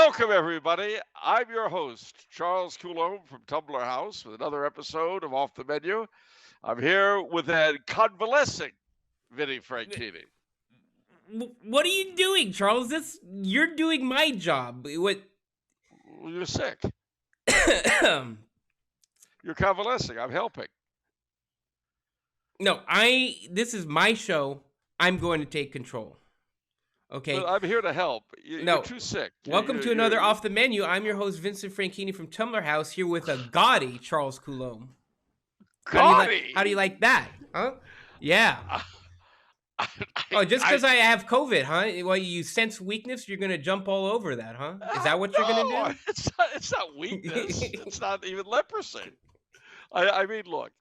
Welcome, everybody. I'm your host, Charles Coulombe from Tumbler House, with another episode of Off the Menu. I'm here with a convalescing Vinny Franchini. What are you doing, Charles? You're doing my job. What? You're sick. You're convalescing. I'm helping. No, this is my show. I'm going to take control. Okay. But I'm here to help. You're No. too sick. Welcome to another Off the Menu. I'm your host, Vincent Franchini from Tumbler House, here with a gaudy Charles Coulombe. Gaudy? How do you like that? Huh? Yeah. Just because I have COVID, huh? Well, you sense weakness, you're going to jump all over that, huh? Is that what you're going to do? It's not weakness. It's not even leprosy. I mean, look.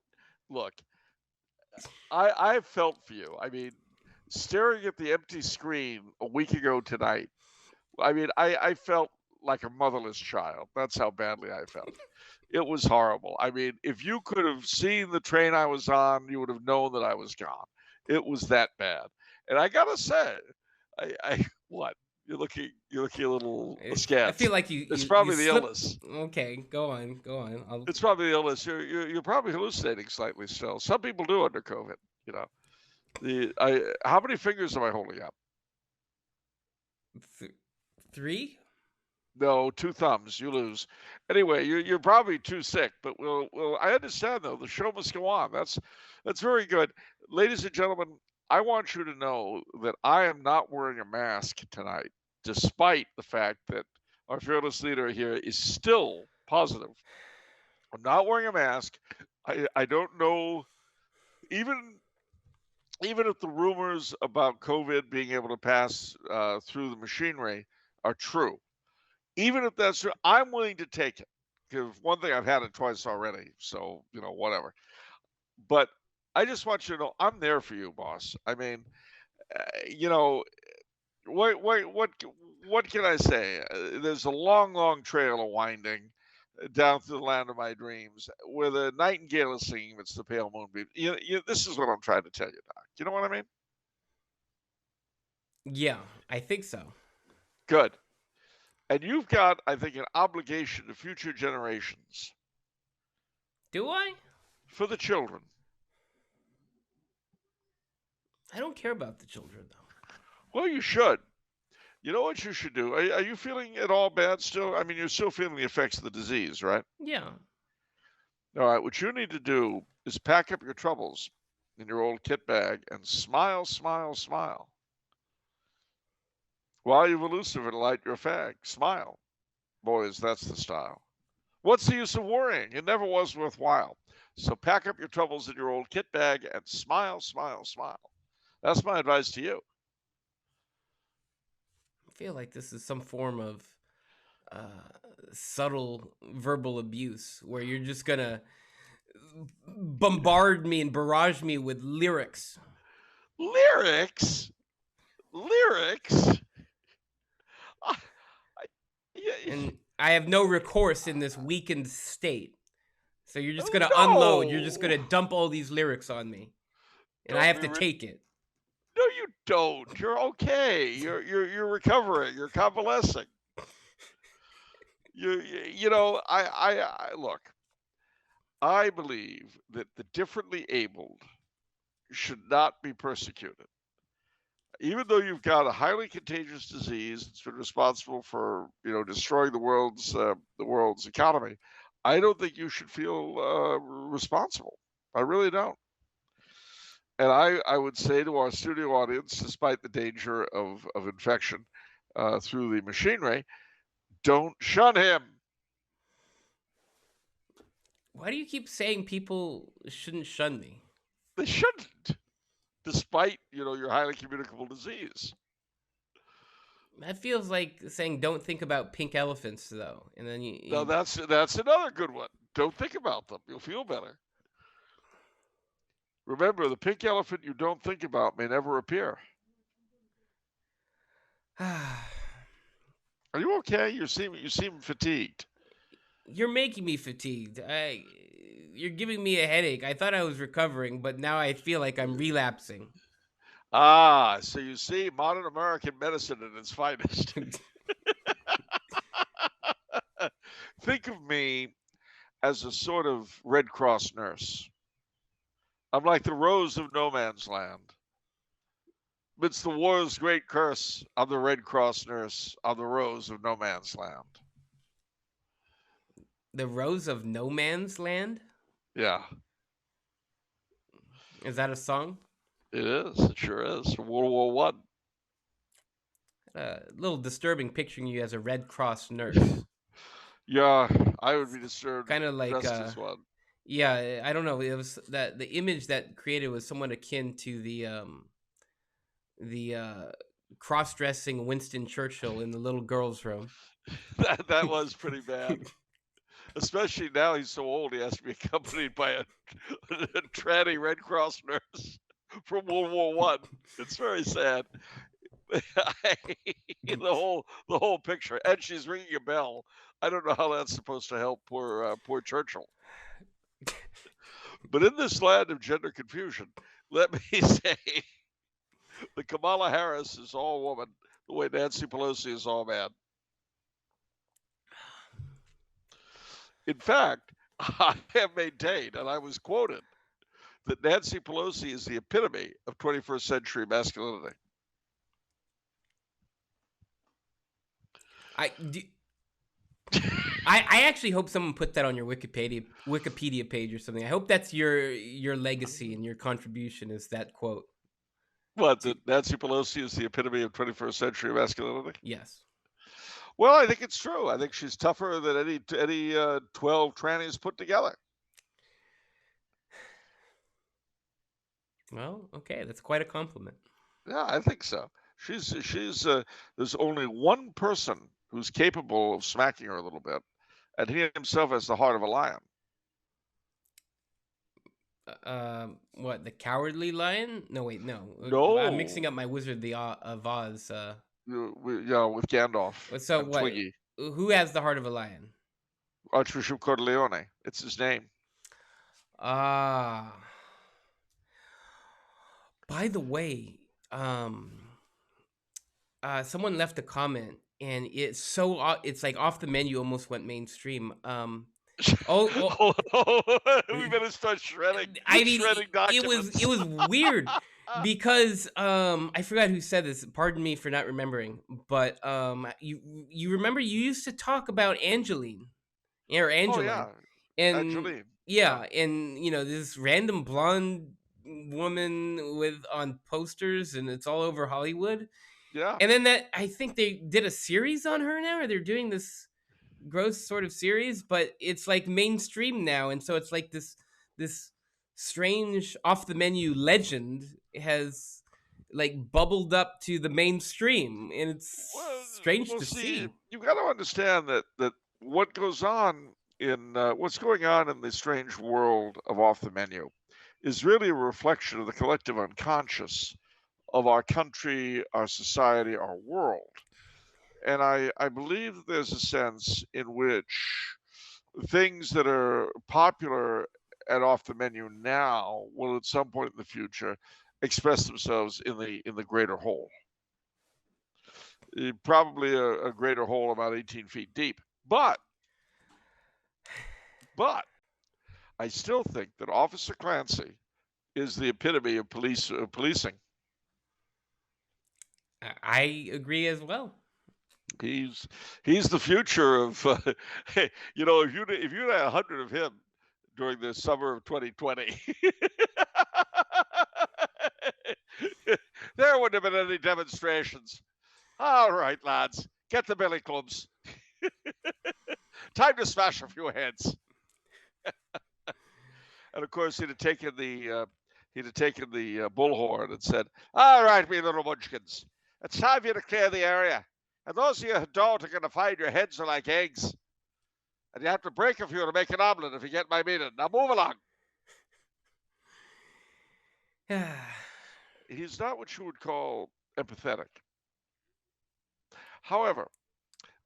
I felt for you. I mean, staring at the empty screen a week ago tonight, I mean, I felt like a motherless child. That's how badly I felt. It was horrible. I mean, if you could have seen the train I was on, you would have known that I was gone. It was that bad. And I gotta say, what? You're looking a little askance. I feel like It's probably the illness. Okay, go on. It's probably the illness. You're probably hallucinating slightly still. Some people do under COVID. You know, how many fingers am I holding up? 3? No, 2 thumbs. You lose. Anyway, you're probably too sick, but we'll. I understand though. The show must go on. That's very good, ladies and gentlemen. I want you to know that I am not wearing a mask tonight, despite the fact that our fearless leader here is still positive. I'm not wearing a mask. I don't know, even if the rumors about COVID being able to pass through the machinery are true. Even if that's true, I'm willing to take it. Because one thing, I've had it twice already, so whatever. But I just want you to know I'm there for you, boss. I mean, what can I say? There's a long trail of winding down through the land of my dreams, where the nightingale is singing amidst the pale moonbeam. This is what I'm trying to tell you, Doc. You know what I mean? Yeah, I think so. Good. And you've got, I think, an obligation to future generations. Do I? For the children. I don't care about the children, though. Well, you should. You know what you should do? Are you feeling at all bad still? I mean, you're still feeling the effects of the disease, right? Yeah. All right. What you need to do is pack up your troubles in your old kit bag and smile, smile, smile. While you've a Lucifer to light your fag, smile. Boys, that's the style. What's the use of worrying? It never was worthwhile. So pack up your troubles in your old kit bag and smile, smile, smile. That's my advice to you. I feel like this is some form of subtle verbal abuse where you're just going to bombard me and barrage me with lyrics. Lyrics? And I have no recourse in this weakened state. So you're just going to unload. You're just going to dump all these lyrics on me. And I have to take it. No, you don't. You're okay. You're recovering. You're convalescing. I look. I believe that the differently abled should not be persecuted. Even though you've got a highly contagious disease that's been responsible for destroying the world's economy, I don't think you should feel responsible. I really don't. And I would say to our studio audience, despite the danger of infection through the machinery, don't shun him. Why do you keep saying people shouldn't shun me? They shouldn't, despite your highly communicable disease. That feels like saying don't think about pink elephants, though. And then you... No, that's another good one. Don't think about them. You'll feel better. Remember, the pink elephant you don't think about may never appear. Are you okay? You seem fatigued. You're making me fatigued. You're giving me a headache. I thought I was recovering, but now I feel like I'm relapsing. Ah, so you see modern American medicine at its finest. think of me as a sort of Red Cross nurse. I'm like the rose of no man's land. Amidst the war's great curse, I'm the Red Cross nurse. I'm the rose of no man's land. The Rose of No Man's Land? Yeah, Is that a song? it is. It sure is. From World War One. A little disturbing picturing you as a Red Cross nurse. Yeah, I would be disturbed Kind of like, dressed as one. yeah, I don't know. It was that the image that created was somewhat akin to the cross-dressing Winston Churchill in the little girl's room. That was pretty bad. Especially now he's so old, he has to be accompanied by a tranny Red Cross nurse from World War One. It's very sad. the whole picture, and she's ringing a bell. I don't know how that's supposed to help poor Churchill. But in this land of gender confusion, let me say that Kamala Harris is all woman, the way Nancy Pelosi is all man. In fact, I have maintained, and I was quoted, that Nancy Pelosi is the epitome of 21st century masculinity. I actually hope someone put that on your Wikipedia page or something. I hope that's your legacy and your contribution is that quote. What, that Nancy Pelosi is the epitome of 21st century masculinity? Yes. Well, I think it's true. I think she's tougher than any 12 trannies put together. Well, okay, that's quite a compliment. Yeah, I think so. She's there's only one person who's capable of smacking her a little bit, and he himself has the heart of a lion. What, the Cowardly Lion? No, wait, no. No, I'm mixing up my Wizard of Oz. Yeah, with Gandalf. So and what? Twiggy. Who has the heart of a lion? Archbishop Corleone. It's his name. Ah. By the way, someone left a comment, and it's like off the menu, almost went mainstream. We better start shredding. I mean, shredding documents. it was weird because I forgot who said this. Pardon me for not remembering, but you remember you used to talk about Angeline or Angeline, yeah, and Angeline. Yeah, and this random blonde woman on posters, and it's all over Hollywood. Yeah, and then I think they did a series on her now, or they're doing this gross sort of series, but it's like mainstream now, and so it's like this strange off the menu legend has like bubbled up to the mainstream, and it's strange to see. You've got to understand that what goes on in what's going on in the strange world of off the menu is really a reflection of the collective unconscious of our country, our society, our world. And I believe that there's a sense in which things that are popular and off the menu now will at some point in the future express themselves in the greater whole. Probably a greater whole about 18 feet deep. But I still think that Officer Clancy is the epitome of policing. I agree as well. He's the future of if you had 100 of him during the summer of 2020, there wouldn't have been any demonstrations. All right, lads, get the billy clubs. Time to smash a few heads. And of course, he'd have taken the bullhorn and said, "All right, me little munchkins, it's time for you to clear the area. And those of you who don't are going to find your heads are like eggs. And you have to break a few to make an omelet, if you get my meaning. Now move along." He's not what you would call empathetic. However,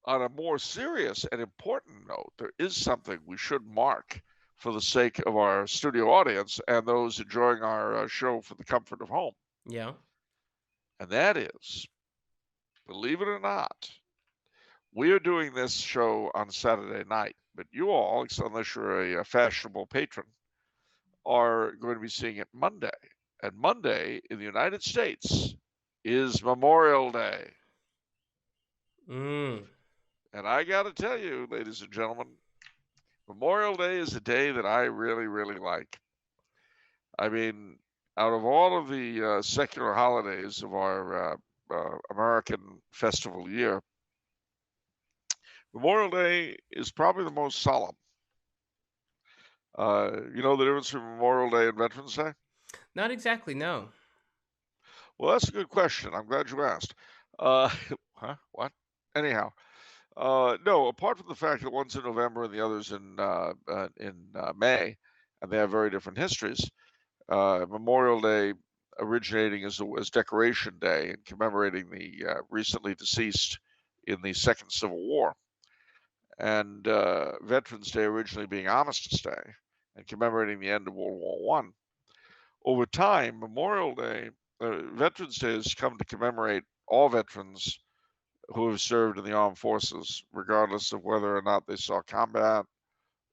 on a more serious and important note, there is something we should mark for the sake of our studio audience and those enjoying our show for the comfort of home. Yeah. And that is, believe it or not, we are doing this show on Saturday night but you all, unless you're a fashionable patron, are going to be seeing it Monday. And Monday in the United States is Memorial Day. Mm. And I got to tell you, ladies and gentlemen, Memorial Day is a day that I really, really like. I mean, out of all of the secular holidays of our American festival year, Memorial Day is probably the most solemn. You know the difference between Memorial Day and Veterans Day? Not exactly, no. Well, that's a good question. I'm glad you asked. Uh, huh? What? Anyhow, no. Apart from the fact that one's in November and the other's in May, and they have very different histories. Memorial Day originating as Decoration Day and commemorating the recently deceased in the Second Civil War, and Veterans Day originally being Armistice Day and commemorating the end of World War One. Over time, Veterans Day has come to commemorate all veterans who have served in the armed forces, regardless of whether or not they saw combat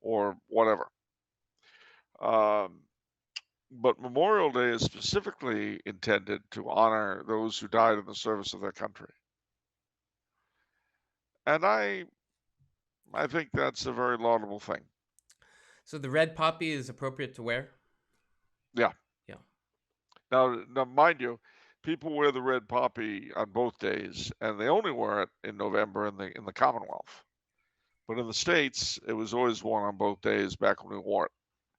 or whatever. But Memorial Day is specifically intended to honor those who died in the service of their country. And I think that's a very laudable thing. So the red poppy is appropriate to wear? Yeah. Yeah. Now, mind you, people wear the red poppy on both days, and they only wear it in November in the Commonwealth. But in the States, it was always worn on both days back when we wore it.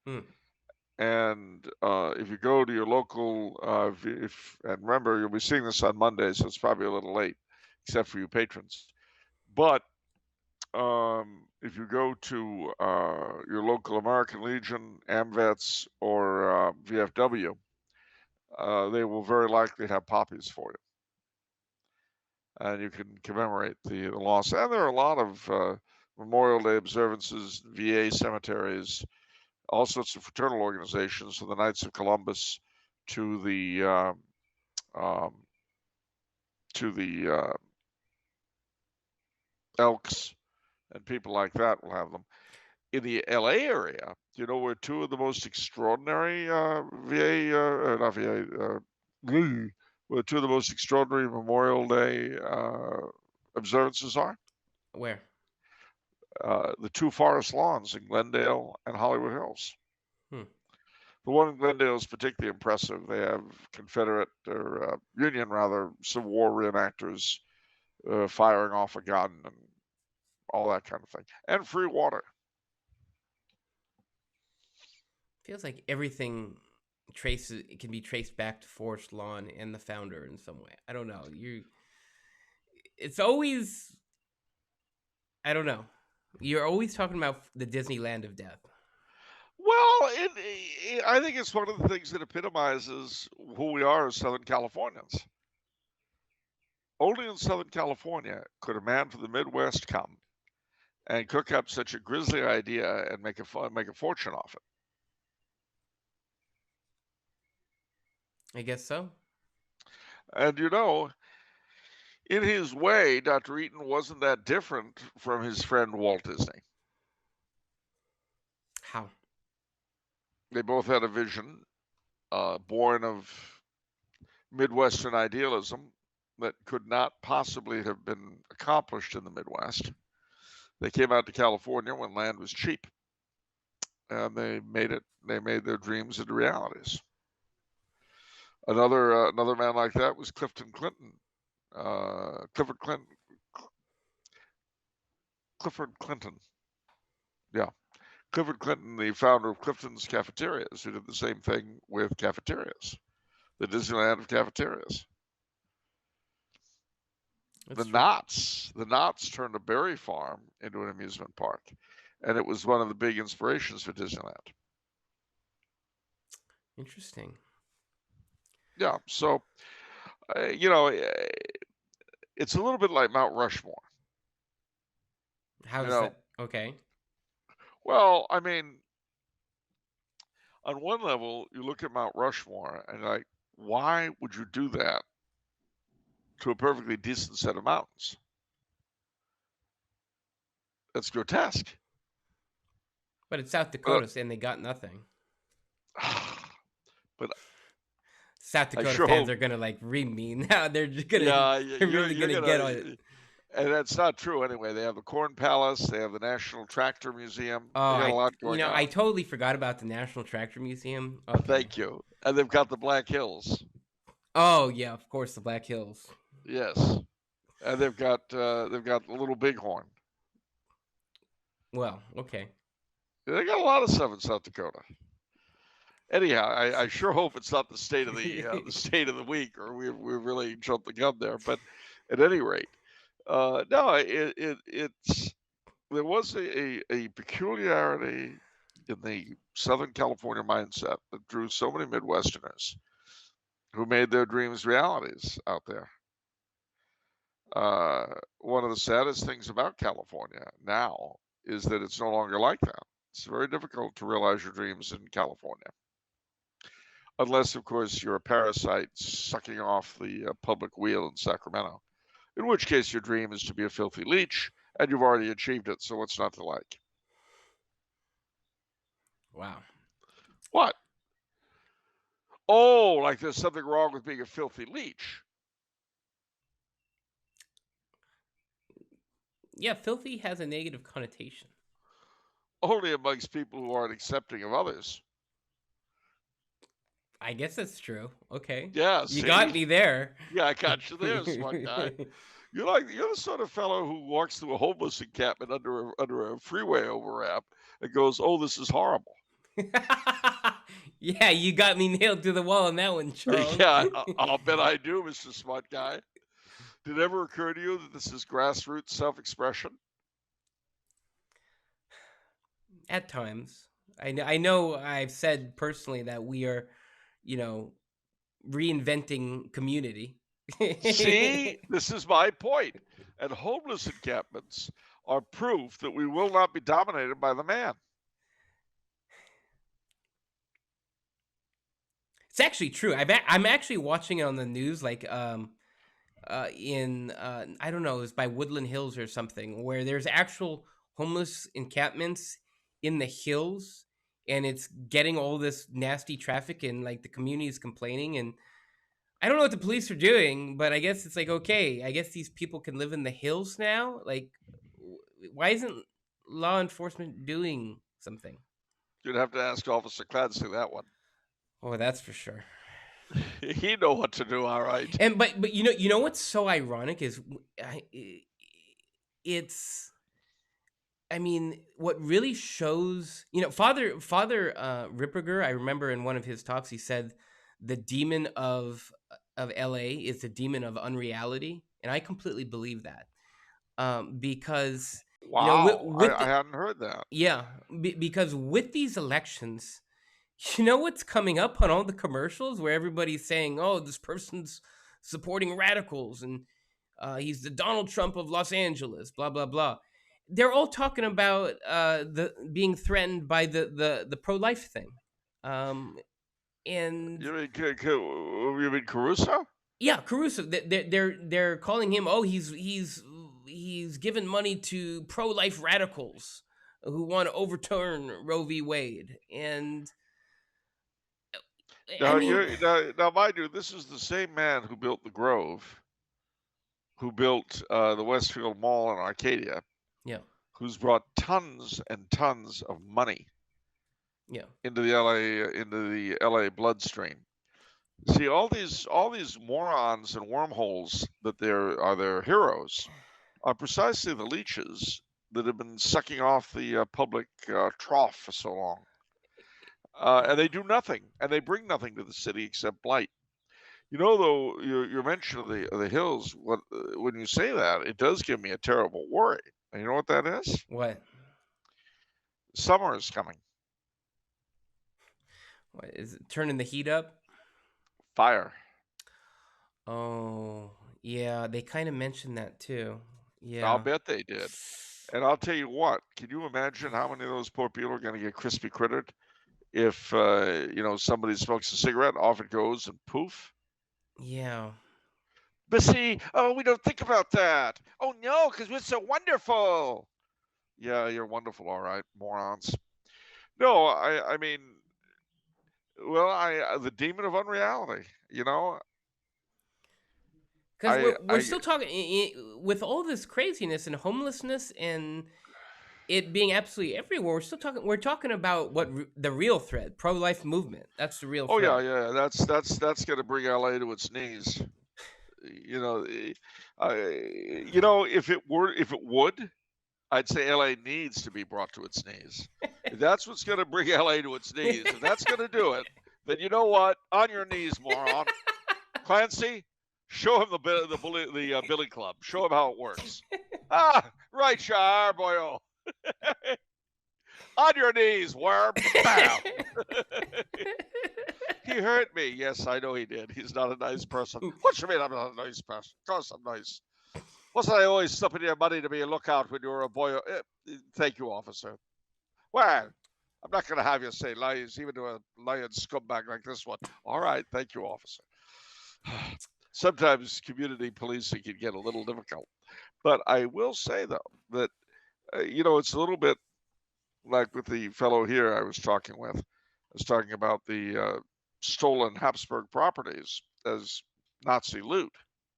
Hmm. And if you go to your local, and remember, you'll be seeing this on Monday, so it's probably a little late, except for you patrons. But if you go to your local American Legion, AMVETS, or VFW, they will very likely have poppies for you. And you can commemorate the loss. And there are a lot of Memorial Day observances, VA cemeteries, all sorts of fraternal organizations, from the Knights of Columbus to the Elks, and people like that will have them. In the LA area, you know where two of the most extraordinary not VA, where two of the most extraordinary Memorial Day observances are? Where? The two forest lawns in Glendale and Hollywood Hills. Hmm. The one in Glendale is particularly impressive. They have Confederate or Union rather Civil War reenactors firing off a gun and all that kind of thing, and free water. Feels like everything can be traced back to Forest Lawn and the founder in some way. I don't know. It's always, I don't know. You're always talking about the Disneyland of death. Well, I think it's one of the things that epitomizes who we are as Southern Californians. Only in Southern California could a man from the Midwest come and cook up such a grisly idea and make a fortune off it. I guess so. And you know, in his way, Dr. Eaton wasn't that different from his friend Walt Disney. How? They both had a vision born of Midwestern idealism that could not possibly have been accomplished in the Midwest. They came out to California when land was cheap, and they made their dreams into realities. Another man like that was Clifford Clinton. Yeah. Clifford Clinton, the founder of Clifton's Cafeterias, who did the same thing with cafeterias, the Disneyland of cafeterias. The Knotts turned a berry farm into an amusement park, and it was one of the big inspirations for Disneyland. Interesting. Yeah, so you know, it's a little bit like Mount Rushmore. How's that? Okay. Well, I mean, on one level, you look at Mount Rushmore and you're like, why would you do that to a perfectly decent set of mountains? That's grotesque. But it's South But, Dakota, and they got nothing. but South I Dakota sure fans hope. are gonna like ream me now. They're Yeah, they're you're really you're gonna get on gonna, it. and that's not true anyway. They have the Corn Palace. They have the National Tractor Museum. Oh, They got a lot going I on. totally forgot about the National Tractor Museum. Okay. Thank you. And they've got the Black Hills. Oh yeah, of course the Black Hills. Yes, and they've got the Little Bighorn. Well, okay. They got a lot of stuff in South Dakota. Anyhow, I sure hope it's not the state of the state of the week, or we really jumped the gun there. But at any rate, no, it's there was a peculiarity in the Southern California mindset that drew so many Midwesterners who made their dreams realities out there. One of the saddest things about California now is that it's no longer like that. It's very difficult to realize your dreams in California. Unless, of course, you're a parasite sucking off the public wheel in Sacramento, in which case your dream is to be a filthy leech, and you've already achieved it, so what's not to like? Wow. What? Oh, like there's something wrong with being a filthy leech. Yeah, filthy has a negative connotation. Only amongst people who aren't accepting of others. I guess that's true. Okay. Yeah, You see? got me there. Yeah, I got you there, smart guy. You're the sort of fellow who walks through a homeless encampment under a freeway overlap and goes, "Oh, this is horrible." Yeah, you got me nailed to the wall on that one, Charles. Yeah, I'll bet I do, Mr. Smart Guy. Did it ever occur to you that this is grassroots self-expression? At times. I know I've said personally that we are, reinventing community. See, this is my point. And homeless encampments are proof that we will not be dominated by the man. It's actually true. I'm actually watching it on the news, like in I don't know, it's by Woodland Hills or something, where there's actual homeless encampments in the hills, and it's getting all this nasty traffic, and like the community is complaining, and I don't know what the police are doing, but I guess it's like, okay, I guess these people can live in the hills now. Like, why isn't law enforcement doing something? You'd have to ask Officer Clancy that one. Oh, that's for sure. He know what to do, all right. And but you know what's so ironic is it's I mean, what really shows, Father Ripperger, I remember in one of his talks, he said the demon of LA is the demon of unreality, and I completely believe that. Because Wow, with I hadn't heard that. yeah, because with these elections, you know what's coming up on all the commercials where everybody's saying, "Oh, this person's supporting radicals and he's the Donald Trump of Los Angeles," blah blah blah. They're all talking about the being threatened by the pro life thing, and You mean Caruso? yeah, Caruso. They're calling him. Oh, he's given money to pro life radicals who want to overturn Roe v. Wade, and I Now, mean, now, mind you, this is the same man who built the Grove, who built the Westfield Mall in Arcadia, yeah, who's brought tons and tons of money yeah. into the LA bloodstream. See, all these morons and wormholes that are their heroes are precisely the leeches that have been sucking off the public trough for so long. And they do nothing, and they bring nothing to the city except blight. Though, your mention of the hills, when you say that, it does give me a terrible worry. And you know what that is? What? Summer is coming. What is it? Turning the heat up? Fire. Oh, yeah. They kind of mentioned that too. Yeah. I'll bet they did. And I'll tell you what, can you imagine how many of those poor people are going to get crispy crittered if, somebody smokes a cigarette, off it goes, and poof? Yeah. But see, we don't think about that. Oh, no, because we're so wonderful. Yeah, you're wonderful, all right, morons. No, I mean, well, the demon of unreality. Because we're I still talking with all this craziness and homelessness and it being absolutely everywhere. We're talking about what the real threat, pro-life movement. That's the real oh yeah, threat. yeah, that's going to bring LA to its knees. You know, if it would, I'd say LA needs to be brought to its knees. If that's what's going to bring LA to its knees, if that's going to do it, then you know what? On your knees, moron. Clancy, show him the Billy Club. Show him how it works. Ah, right, Char, boyo. On your knees, worm. Bam. He hurt me. Yes, I know he did. He's not a nice person. What you mean I'm not a nice person? Of course I'm nice. Wasn't I always slipping your money to be a lookout when you were a boy? Thank you, officer. Well, I'm not going to have you say lies, even to a lying scumbag like this one. All right, thank you, officer. Sometimes community policing can get a little difficult. But I will say, though, that, it's a little bit like with the fellow here I was talking with. I was talking about the stolen Habsburg properties as Nazi loot.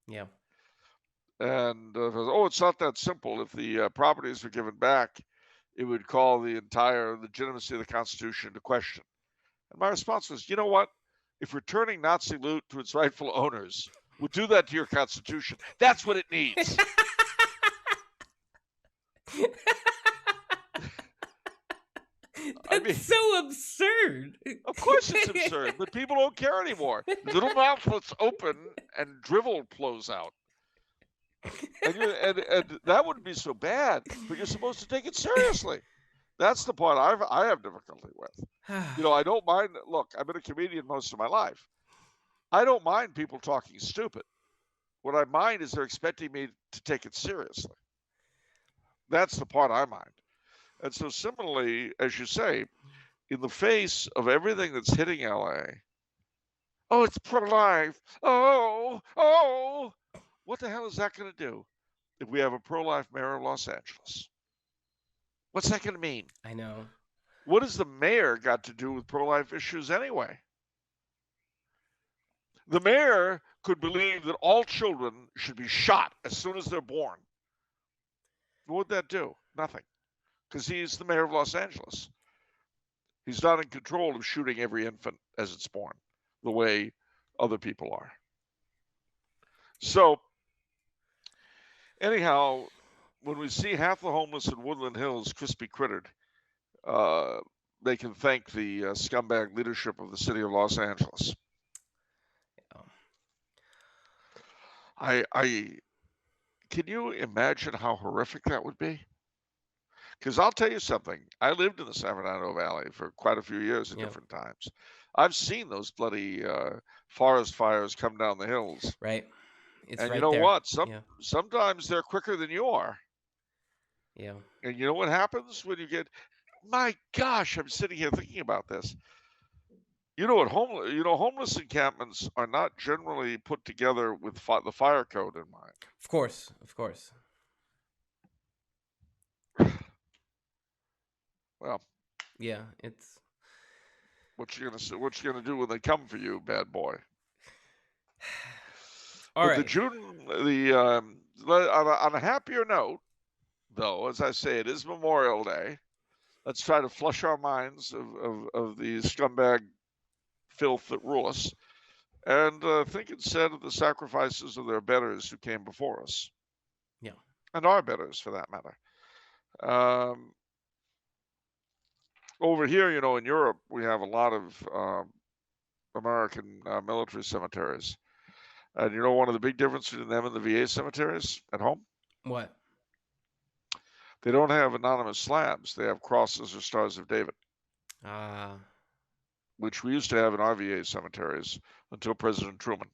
Yeah. And it's not that simple. If the properties were given back, it would call the entire legitimacy of the Constitution into question. And my response was, you know what? If returning Nazi loot to its rightful owners would do that to your Constitution, that's what it needs. That's so absurd. Of course it's absurd, but people don't care anymore. Little mouths open and drivel flows out. And that wouldn't be so bad, but you're supposed to take it seriously. That's the part I have difficulty with. I don't mind. Look, I've been a comedian most of my life. I don't mind people talking stupid. What I mind is they're expecting me to take it seriously. That's the part I mind. And so similarly, as you say, in the face of everything that's hitting LA, oh, it's pro-life. Oh, what the hell is that going to do if we have a pro-life mayor of Los Angeles? What's that going to mean? I know. What has the mayor got to do with pro-life issues anyway? The mayor could believe that all children should be shot as soon as they're born. What would that do? Nothing. Because he's the mayor of Los Angeles. He's not in control of shooting every infant as it's born the way other people are. So, anyhow, when we see half the homeless in Woodland Hills crispy crittered, they can thank the scumbag leadership of the city of Los Angeles. I can you imagine how horrific that would be? Because I'll tell you something. I lived in the San Fernando Valley for quite a few years at different times. I've seen those bloody forest fires come down the hills. Right. It's and right you know there. what? Sometimes they're quicker than you are. Yeah. And you know what happens when you get? My gosh, I'm sitting here thinking about this. You know what? Homeless encampments are not generally put together with the fire code in mind. Of course. Well, yeah, it's what you gonna do when they come for you, bad boy? All right. On a happier note, though, as I say, it is Memorial Day. Let's try to flush our minds of the scumbag filth that rule us, and think instead of the sacrifices of their betters who came before us. Yeah. And our betters, for that matter. Over here, in Europe, we have a lot of American military cemeteries. And one of the big differences between them and the VA cemeteries at home? What? They don't have anonymous slabs. They have crosses or stars of David. Which we used to have in our VA cemeteries until President Truman.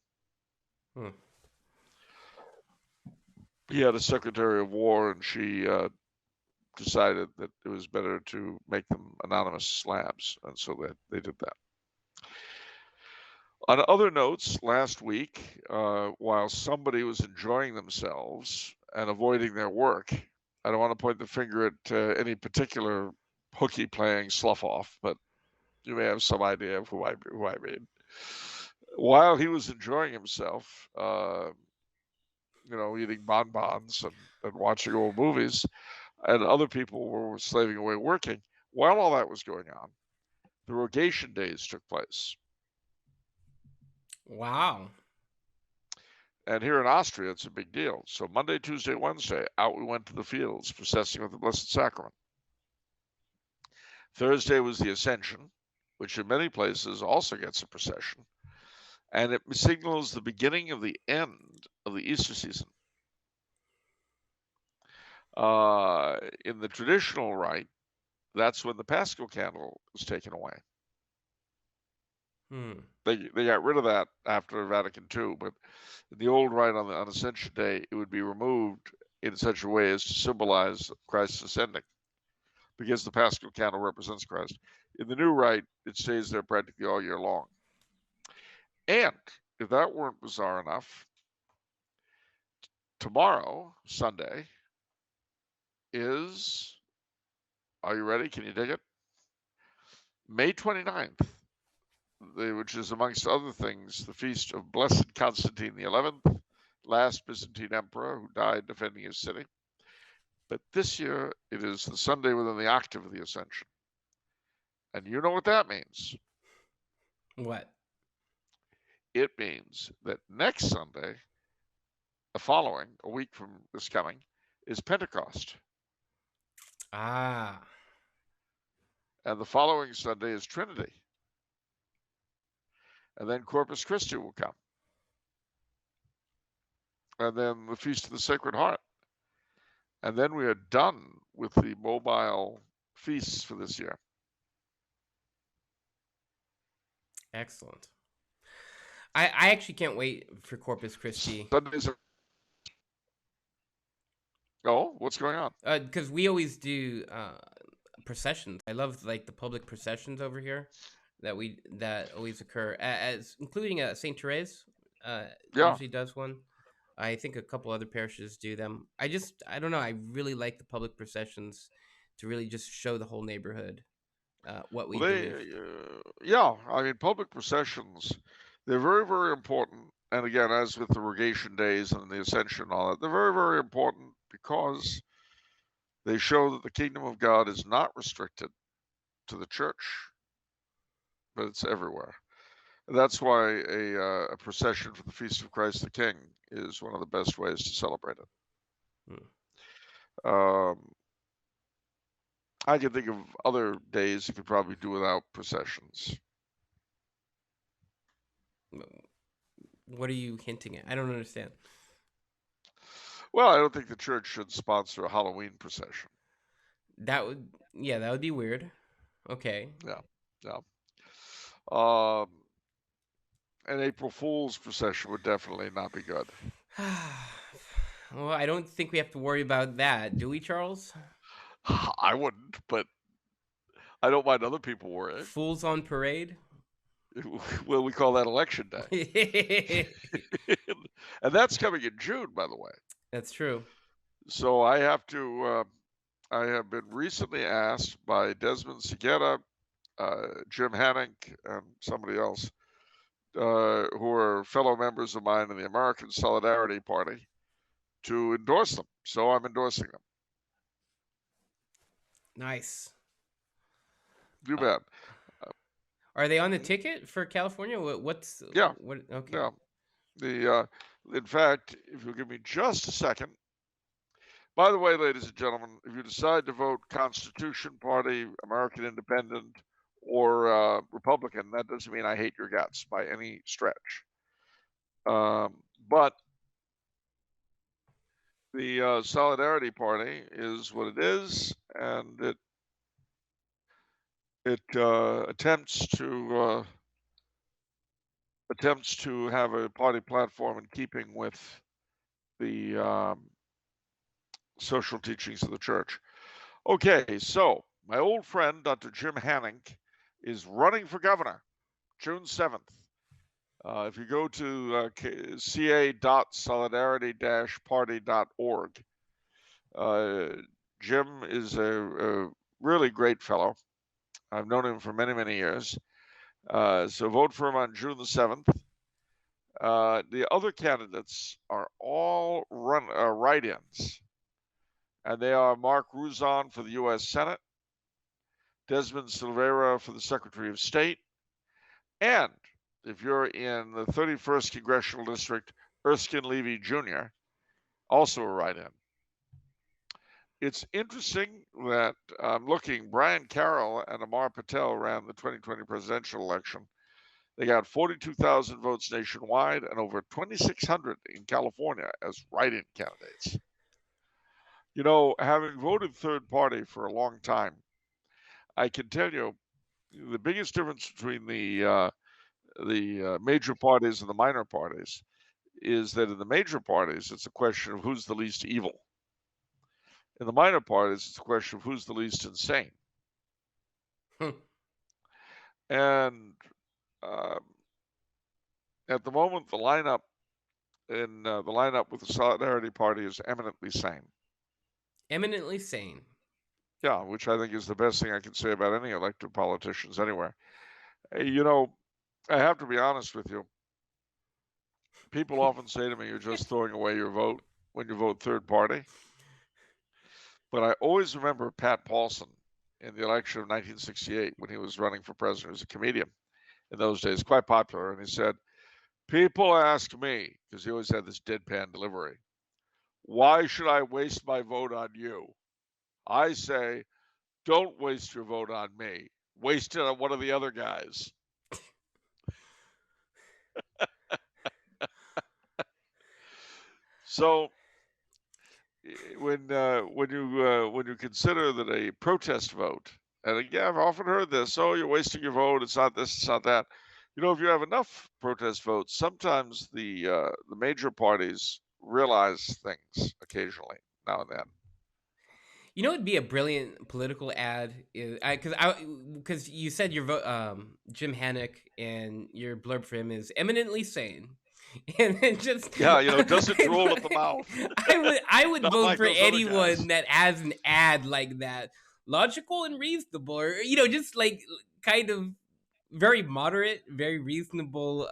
He had a Secretary of War, and she decided that it was better to make them anonymous slabs, and so they did that. On other notes, last week, while somebody was enjoying themselves and avoiding their work, I don't want to point the finger at any particular hooky playing slough off, but you may have some idea of who I mean. While he was enjoying himself, eating bonbons and watching old movies, and other people were slaving away working. While all that was going on, the Rogation Days took place. Wow. And here in Austria, it's a big deal. So Monday, Tuesday, Wednesday, out we went to the fields, processing with the Blessed Sacrament. Thursday was the Ascension, which in many places also gets a procession. And it signals the beginning of the end of the Easter season. In the traditional rite, that's when the Paschal candle was taken away. They got rid of that after Vatican II, but in the old rite on Ascension Day, it would be removed in such a way as to symbolize Christ's ascending, because the Paschal candle represents Christ. In the new rite, it stays there practically all year long. And if that weren't bizarre enough, tomorrow, Sunday, is, are you ready? Can you dig it? May 29th, which is, amongst other things, the feast of Blessed Constantine XI, last Byzantine emperor who died defending his city. But this year, it is the Sunday within the octave of the Ascension. And you know what that means. What? It means that next Sunday, a week from this coming, is Pentecost. Ah. And the following Sunday is Trinity. And then Corpus Christi will come. And then the Feast of the Sacred Heart. And then we are done with the mobile feasts for this year. Excellent. I actually can't wait for Corpus Christi. Sundays are... Oh, what's going on? Because we always do processions. I love the public processions over here that always occur, as including Saint Therese. Usually does one. I think a couple other parishes do them. I don't know. I really like the public processions to really just show the whole neighborhood what we do. I mean, public processions, they're very, very important. And again, as with the Rogation Days and the Ascension and all that, they're very, very important because they show that the kingdom of God is not restricted to the church, but it's everywhere. And that's why a procession for the Feast of Christ the King is one of the best ways to celebrate it. I can think of other days you could probably do without processions. What are you hinting at? I don't understand. Well, I don't think the church should sponsor a Halloween procession. That would be weird. Okay. Yeah. An April Fool's procession would definitely not be good. Well, I don't think we have to worry about that, do we, Charles? I wouldn't, but I don't mind other people worrying. Fools on parade? Well, we call that Election Day. And that's coming in June, by the way. That's true. So I have been recently asked by Desmond Segueta, Jim Hanink, and somebody else, who are fellow members of mine in the American Solidarity Party, to endorse them. So I'm endorsing them. Nice. You bet. Are they on the ticket for California? What's yeah? What? Okay. Yeah. In fact, if you'll give me just a second. By the way, ladies and gentlemen, if you decide to vote Constitution Party, American Independent, or Republican, that doesn't mean I hate your guts by any stretch. But the Solidarity Party is what it is, and it attempts to have a party platform in keeping with the social teachings of the church. Okay, so my old friend, Dr. Jim Hanink, is running for governor June 7th. If you go to ca.solidarity-party.org, Jim is a really great fellow. I've known him for many, many years. So vote for him on June the 7th. The other candidates are all write-ins, and they are Mark Ruzon for the U.S. Senate, Desmond Silveira for the Secretary of State, and if you're in the 31st Congressional District, Erskine Levy Jr., also a write-in. It's interesting that I'm looking, Brian Carroll and Amar Patel ran the 2020 presidential election. They got 42,000 votes nationwide and over 2,600 in California as write-in candidates. You know, having voted third party for a long time, I can tell you the biggest difference between the major parties and the minor parties is that in the major parties, it's a question of who's the least evil. In the minor parties, it's a question of who's the least insane. And at the moment, the lineup with the Solidarity Party is eminently sane. Eminently sane. Yeah, which I think is the best thing I can say about any elected politicians anywhere. You know, I have to be honest with you. People often say to me, "You're just throwing away your vote when you vote third party." But I always remember Pat Paulson in the election of 1968 when he was running for president. He was a comedian in those days, quite popular. And he said, people ask me, because he always had this deadpan delivery, why should I waste my vote on you? I say, don't waste your vote on me. Waste it on one of the other guys. So when you consider that a protest vote, and again, I've often heard this, oh, you're wasting your vote, it's not this, it's not that. You know, if you have enough protest votes, sometimes the major parties realize things occasionally, now and then. You know, it'd be a brilliant political ad, because you said your vote, Jim Hannock, and your blurb for him is eminently sane, and then just Yeah, you know, doesn't drool at the mouth. I would Not vote like for those other guys. anyone that has an ad like that, logical and reasonable, or just like kind of very moderate, very reasonable,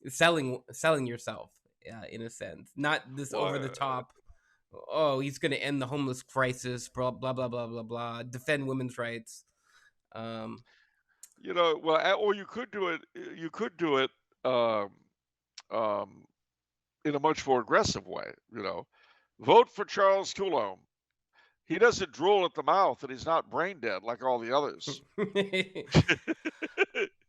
selling yourself, in a sense, not this over the top. Oh, he's going to end the homeless crisis, blah blah blah blah blah blah, defend women's rights. You know, well, or you could do it. You could do it in a much more aggressive way. You know, vote for Charles Coulombe. He doesn't drool at the mouth, and he's not brain dead like all the others.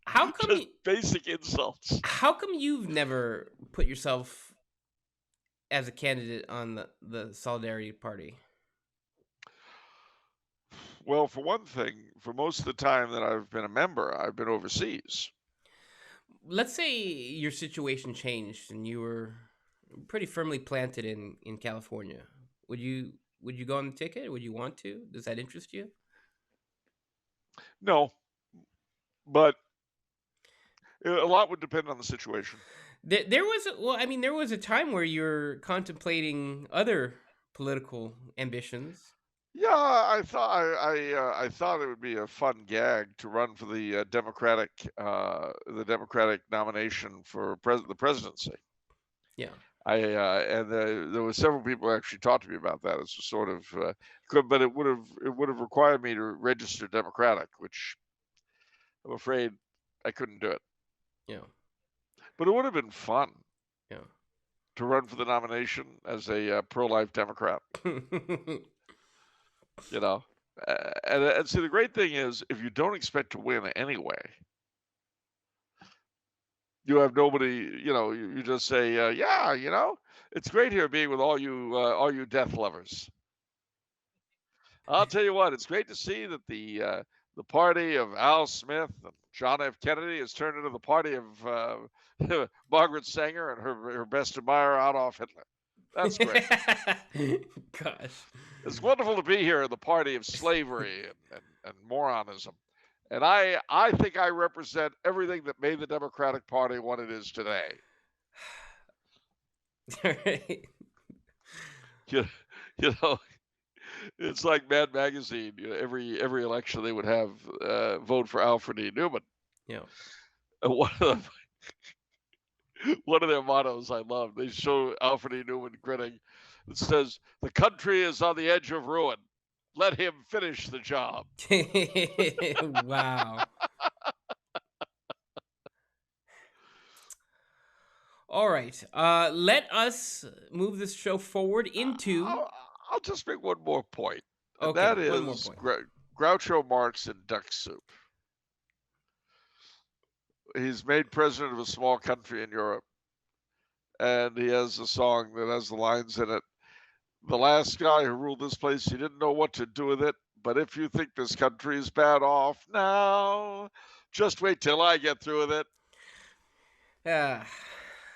How come Just basic insults? How come you've never put yourself as a candidate on the Solidarity Party? Well, for one thing, for most of the time that I've been a member, I've been overseas. Let's say your situation changed and you were pretty firmly planted in California. Would you go on the ticket? Would you want to? Does that interest you? No, but a lot would depend on the situation. There was a time where you're contemplating other political ambitions. Yeah, I thought it would be a fun gag to run for the Democratic nomination for the presidency. Yeah. There were several people who actually talked to me about that. It's a sort of, but it would have required me to register Democratic, which I'm afraid I couldn't do it. Yeah. But it would have been fun. Yeah. To run for the nomination as a pro-life Democrat. You know, and see, the great thing is, if you don't expect to win anyway, you have nobody. You know, you just say, yeah, you know, it's great here being with all you death lovers. I'll tell you what, it's great to see that the party of Al Smith and John F. Kennedy has turned into the party of Margaret Sanger and her best admirer, Adolf Hitler. That's great. Gosh. It's wonderful to be here in the party of slavery and moronism. And I think I represent everything that made the Democratic Party what it is today. All right. You know, It's like Mad Magazine. Every election they would have vote for Alfred E. Newman. You know. And one of their mottos I love. They show Alfred E. Newman grinning. It says, "The country is on the edge of ruin. Let him finish the job." Wow. All right. Let us move this show forward into. I'll, I'll just make one more point, and Okay, that one more is point. Groucho Marx in Duck Soup. He's made president of a small country in Europe, and he has a song that has the lines in it. The last guy who ruled this place, he didn't know what to do with it. But if you think this country is bad off now, just wait till I get through with it. Ah.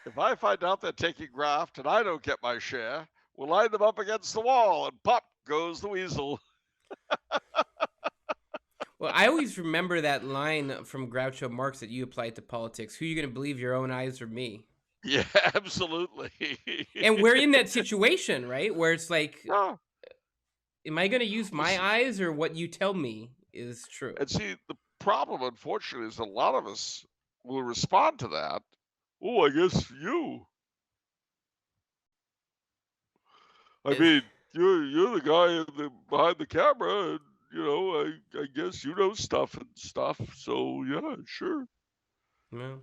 If I find out they're taking graft and I don't get my share, we'll line them up against the wall, and pop goes the weasel. Well, I always remember that line from Groucho Marx that you applied to politics. Who are you going to believe, your own eyes or me? Yeah, absolutely. And we're in that situation, right? Where it's like, No. am I going to use my eyes or what you tell me is true? And see, the problem, unfortunately, is a lot of us will respond to that. Oh, I guess you. I mean, you're the guy behind the camera, and I guess you know stuff and stuff. So yeah, sure. No.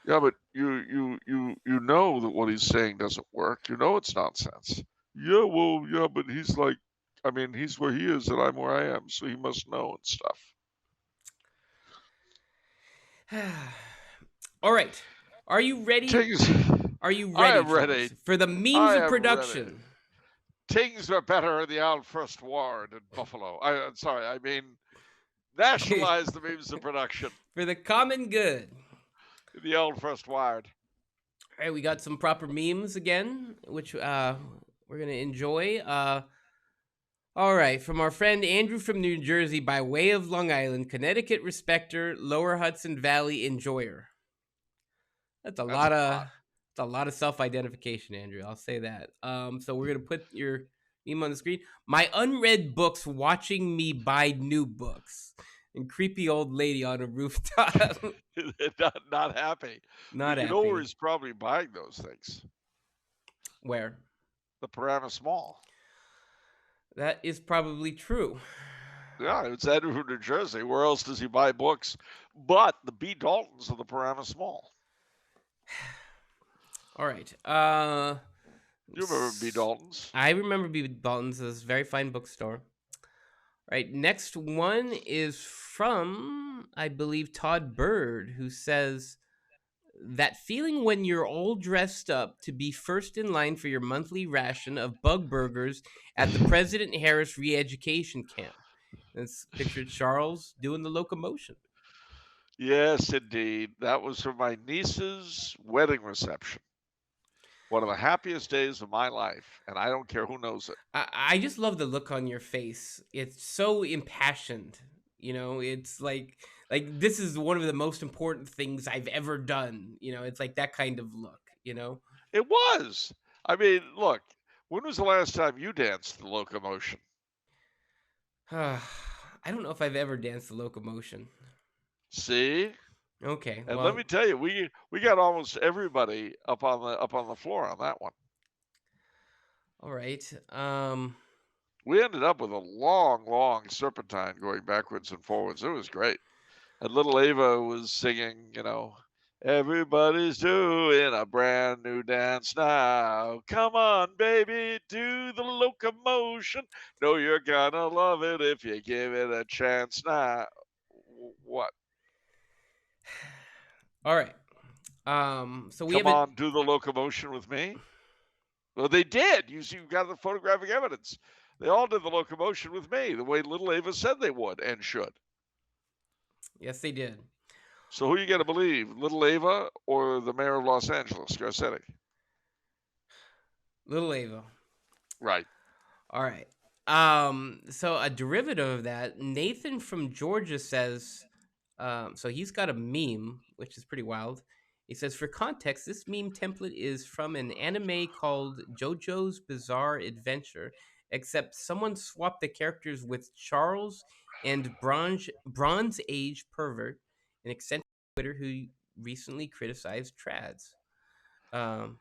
Yeah, but you know that what he's saying doesn't work. You know it's nonsense. Yeah, well, yeah, but he's like, I mean, he's where he is and I'm where I am, so he must know and stuff. All right. Are you ready? Tings, Are you I ready, am ready. Charles, for the memes I of am production? ready. Things were better in the old First Ward in Buffalo. I'm sorry, I mean, nationalize the memes of production For the common good. in the old First Ward. All right, we got some proper memes again, which we're going to enjoy. All right, from our friend Andrew from New Jersey by way of Long Island, Connecticut respecter, Lower Hudson Valley enjoyer. That's a lot of self-identification, Andrew. I'll say that. So we're gonna put your meme on the screen. My unread books watching me buy new books. And creepy old lady on a rooftop. not happy. Not You know where happy. he's probably buying those things? Where? The Paramus Mall. That is probably true. Yeah, it's Andrew from New Jersey. Where else does he buy books? But the B. Daltons of the Paramus Mall. All right. You remember B. Daltons? I remember B. Daltons. It's a very fine bookstore. All right. Next one is from, I believe, Todd Bird, who says, that feeling when you're all dressed up to be first in line for your monthly ration of bug burgers at the President Harris re-education camp. It's pictured Charles doing the locomotion. Yes, indeed. That was for my niece's wedding reception. One of the happiest days of my life, and I don't care who knows it. I just love the look on your face. It's so impassioned. It's like this is one of the most important things I've ever done. It's like that kind of look. It was. I mean, look, when was the last time you danced the locomotion? I don't know if I've ever danced the locomotion. See? Okay. And well, let me tell you, we got almost everybody up on the floor on that one. All right. We ended up with a long serpentine going backwards and forwards. It was great. And little Ava was singing, everybody's doing a brand new dance now. Come on, baby, do the locomotion. Know you're gonna love it if you give it a chance now. What? All right. So we Come have on, do the locomotion with me. Well, they did. You got the photographic evidence. They all did the locomotion with me, the way little Ava said they would and should. Yes, they did. So who you got to believe, little Ava or the mayor of Los Angeles, Garcetti? Little Ava. Right. All right. So a derivative of that, Nathan from Georgia says, so he's got a meme, which is pretty wild. He says, for context, this meme template is from an anime called JoJo's Bizarre Adventure, except someone swapped the characters with Charles and Bronze Age pervert, an eccentric Twitter who recently criticized trads. Um,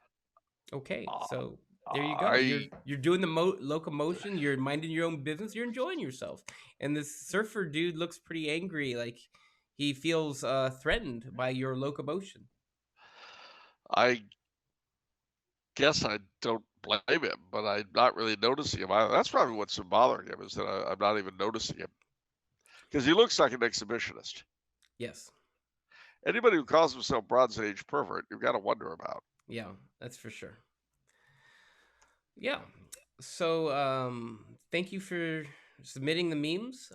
okay, Uh, so there you go. I You're doing the locomotion. You're minding your own business. You're enjoying yourself. And this surfer dude looks pretty angry, like he feels threatened by your locomotion. I guess I don't blame him, but I'm not really noticing him either. That's probably what's so bothering him, is that I'm not even noticing him, because he looks like an exhibitionist. Yes. Anybody who calls himself Bronze Age pervert, you've got to wonder about. Yeah, that's for sure. Yeah. So thank you for submitting the memes.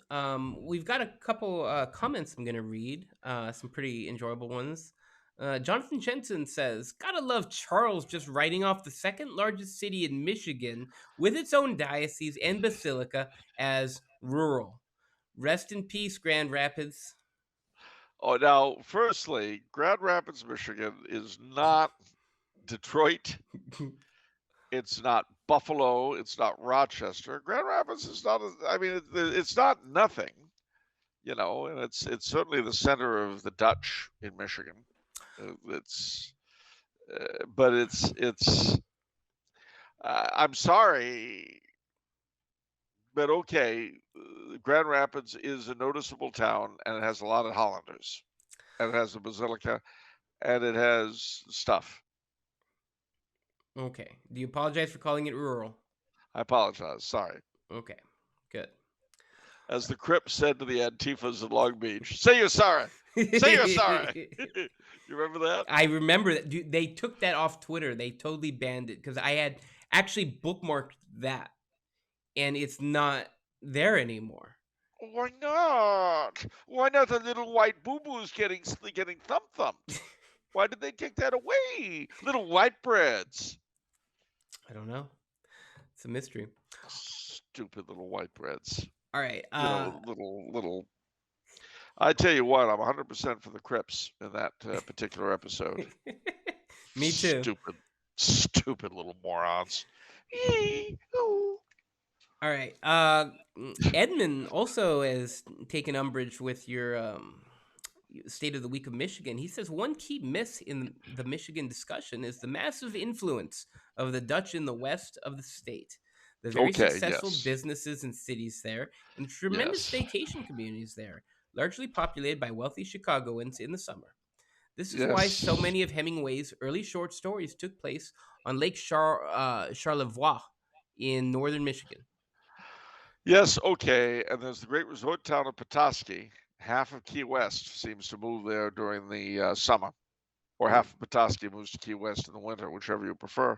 We've got a couple comments I'm gonna read. Some pretty enjoyable ones. Jonathan Jensen says, "Gotta love Charles just writing off the second largest city in Michigan with its own diocese and basilica as rural. Rest in peace, Grand Rapids." Oh, now, firstly, Grand Rapids, Michigan is not Detroit. It's not Buffalo. It's not Rochester. Grand Rapids is not. I mean, it's not nothing, and it's certainly the center of the Dutch in Michigan. It's, but it's. I'm sorry, but okay. Grand Rapids is a noticeable town, and it has a lot of Hollanders, and it has a basilica, and it has stuff. Okay. Do you apologize for calling it rural? I apologize. Sorry. Okay. Good. As the Crips said to the Antifas in Long Beach, say you're sorry. Say you're sorry. You remember that? I remember that. Dude, they took that off Twitter. They totally banned it because I had actually bookmarked that, and it's not there anymore. Why not? Why not the little white boo-boos getting thumped? Why did they take that away? Little white breads. I don't know. It's a mystery. Stupid little white breads. All right. Little. I tell you what, I'm 100% for the Crips in that particular episode. Me too. Stupid little morons. All right. Edmund also has taken umbrage with your State of the Week of Michigan. He says one key miss in the Michigan discussion is the massive influence of the Dutch in the west of the state. The very successful businesses and cities there, and tremendous vacation communities there, largely populated by wealthy Chicagoans in the summer. This is why so many of Hemingway's early short stories took place on Lake Charlevoix in northern Michigan. Yes, okay. And there's the great resort town of Petoskey. Half of Key West seems to move there during the summer, or half of Petoskey moves to Key West in the winter, whichever you prefer.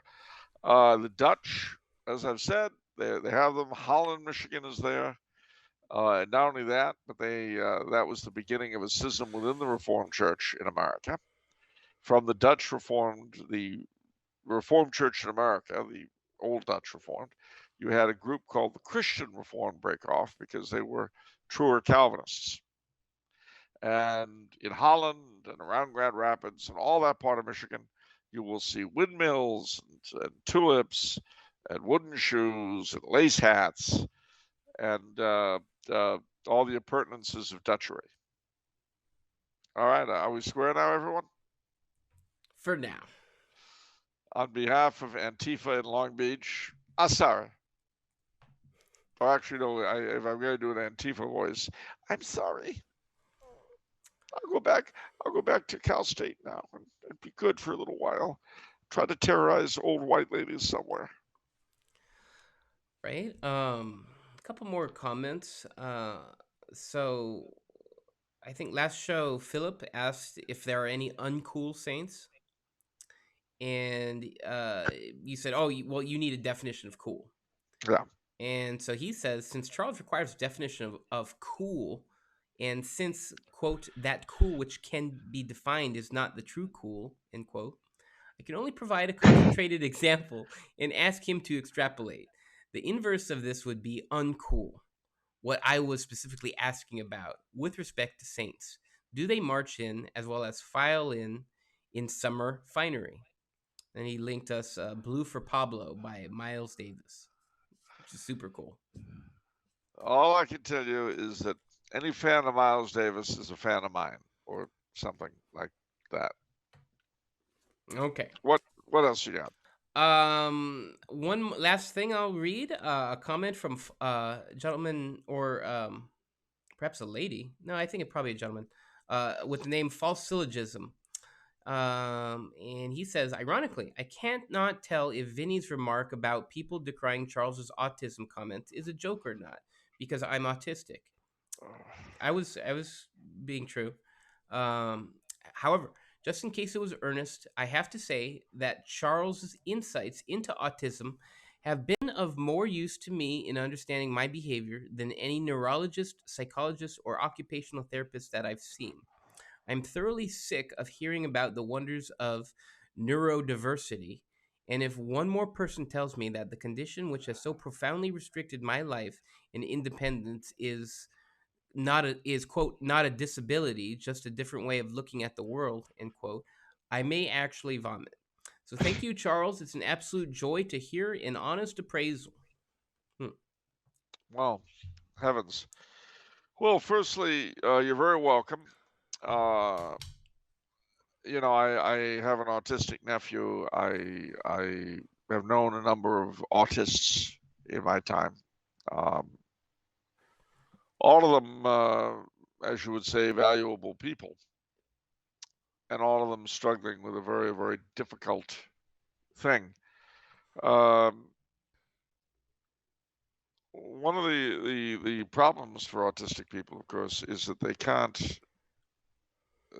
The Dutch, as I've said, they have them. Holland, Michigan is there. And not only that, but that was the beginning of a schism within the Reformed Church in America. From the the Reformed Church in America, the old Dutch Reformed, you had a group called the Christian Reformed break off because they were truer Calvinists. And in Holland and around Grand Rapids and all that part of Michigan, you will see windmills and tulips and wooden shoes and lace hats and all the appurtenances of Dutchery. All right, are we square now, everyone? For now. On behalf of Antifa in Long Beach, sorry. Or actually, no, if I'm going to do an Antifa voice, I'm sorry. I'll go back to Cal State now and be good for a little while. Try to terrorize old white ladies somewhere. Right. A couple more comments. So I think last show Philip asked if there are any uncool saints, and you said, "Oh, well, you need a definition of cool." Yeah. And so he says, since Charles requires a definition of cool, and since, quote, that cool which can be defined is not the true cool, end quote, I can only provide a concentrated example and ask him to extrapolate. The inverse of this would be uncool. What I was specifically asking about with respect to saints. Do they march in as well as file in summer finery? And he linked us Blue for Pablo by Miles Davis. which is super cool. All I can tell you is that any fan of Miles Davis is a fan of mine, or something like that. Okay. What else you got? One last thing I'll read, a comment from a gentleman, or perhaps a lady. No, I think it's probably a gentleman, with the name False Syllogism. And he says, ironically, I can't not tell if Vinny's remark about people decrying Charles's autism comment is a joke or not, because I'm autistic. I was being true. Um, However, just in case it was earnest, I have to say that Charles's insights into autism have been of more use to me in understanding my behavior than any neurologist, psychologist, or occupational therapist that I've seen. I'm thoroughly sick of hearing about the wonders of neurodiversity. And if one more person tells me that the condition which has so profoundly restricted my life and independence is quote not a disability, just a different way of looking at the world, end quote, I may actually vomit. So thank you, Charles. It's an absolute joy to hear an honest appraisal. Well, heavens. Well, firstly, you're very welcome. Uh, I have an autistic nephew. I have known a number of autists in my time. Um, all of them, as you would say, valuable people, and all of them struggling with a very, very difficult thing. Um, One of the problems for autistic people, of course, is that they can't.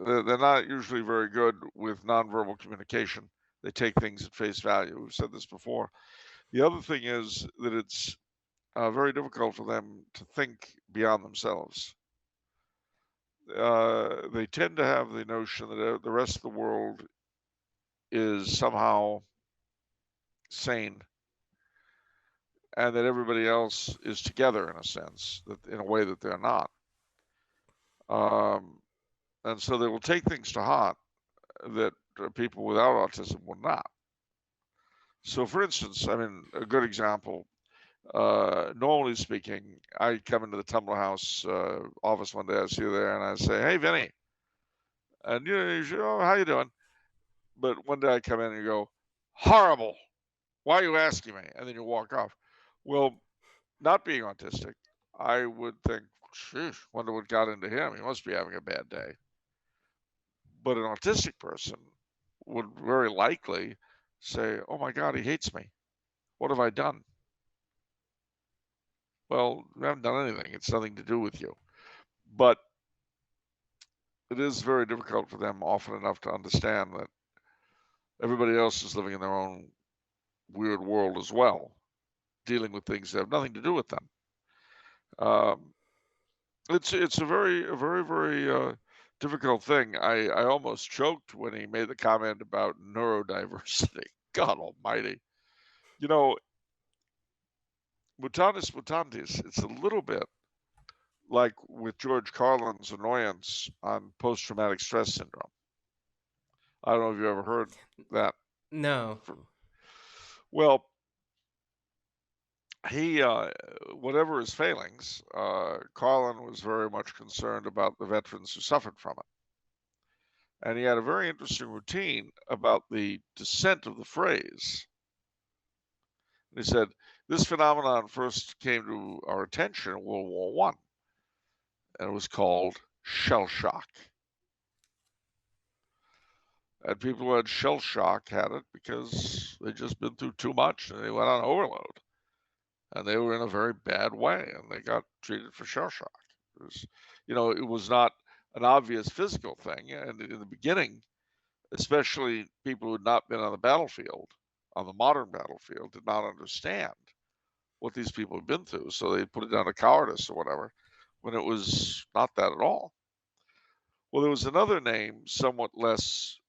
They're not usually very good with nonverbal communication. They take things at face value. We've said this before. The other thing is that it's very difficult for them to think beyond themselves. They tend to have the notion that the rest of the world is somehow sane, and that everybody else is together in a sense, that in a way that they're not. Um, and so they will take things to heart that people without autism will not. So, for instance, I mean, a good example. Normally speaking, I come into the Tumblr House office one day, I see you there, and I say, "Hey, Vinny," and you say, "Oh, how you doing?" But one day I come in and you go, "Horrible! Why are you asking me?" And then you walk off. Well, not being autistic, I would think, "Sheesh, wonder what got into him. He must be having a bad day." But an autistic person would very likely say, "Oh my God, he hates me. What have I done?" Well, you haven't done anything. It's nothing to do with you. But it is very difficult for them often enough to understand that everybody else is living in their own weird world as well, dealing with things that have nothing to do with them. Um, it's a very difficult thing. I almost choked when he made the comment about neurodiversity. God Almighty, you know, mutatis mutandis. It's a little bit like with George Carlin's annoyance on post-traumatic stress syndrome. I don't know if you ever heard that. No. Well, he, whatever his failings, Carlin was very much concerned about the veterans who suffered from it. And he had a very interesting routine about the descent of the phrase. And he said, this phenomenon first came to our attention in World War One, and it was called shell shock. And people who had shell shock had it because they'd just been through too much and they went on overload. And they were in a very bad way and they got treated for shell shock. It was not an obvious physical thing. And in the beginning, especially people who had not been on the battlefield, on the modern battlefield, did not understand what these people had been through. So they put it down to cowardice or whatever, when it was not that at all. Well, there was another name, somewhat less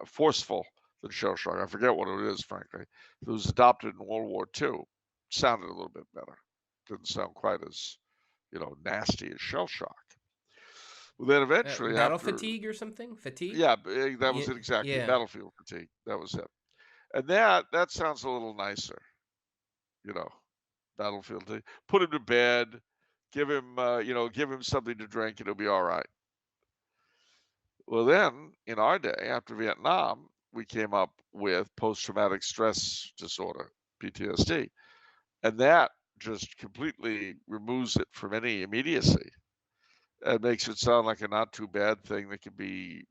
forceful than shell shock. I forget what it is, frankly. It was adopted in World War II. Sounded a little bit better. Didn't sound quite as, nasty as shell shock. Well, then eventually, Battle after fatigue or something? Fatigue? yeah, that was Yeah. it exactly. Yeah. Battlefield fatigue. That was it. And that sounds a little nicer, you know, battlefield. Put him to bed, give him something to drink, and he'll be all right. Well, then in our day, after Vietnam, we came up with post-traumatic stress disorder, PTSD, and that just completely removes it from any immediacy. It makes it sound like a not too bad thing that can be,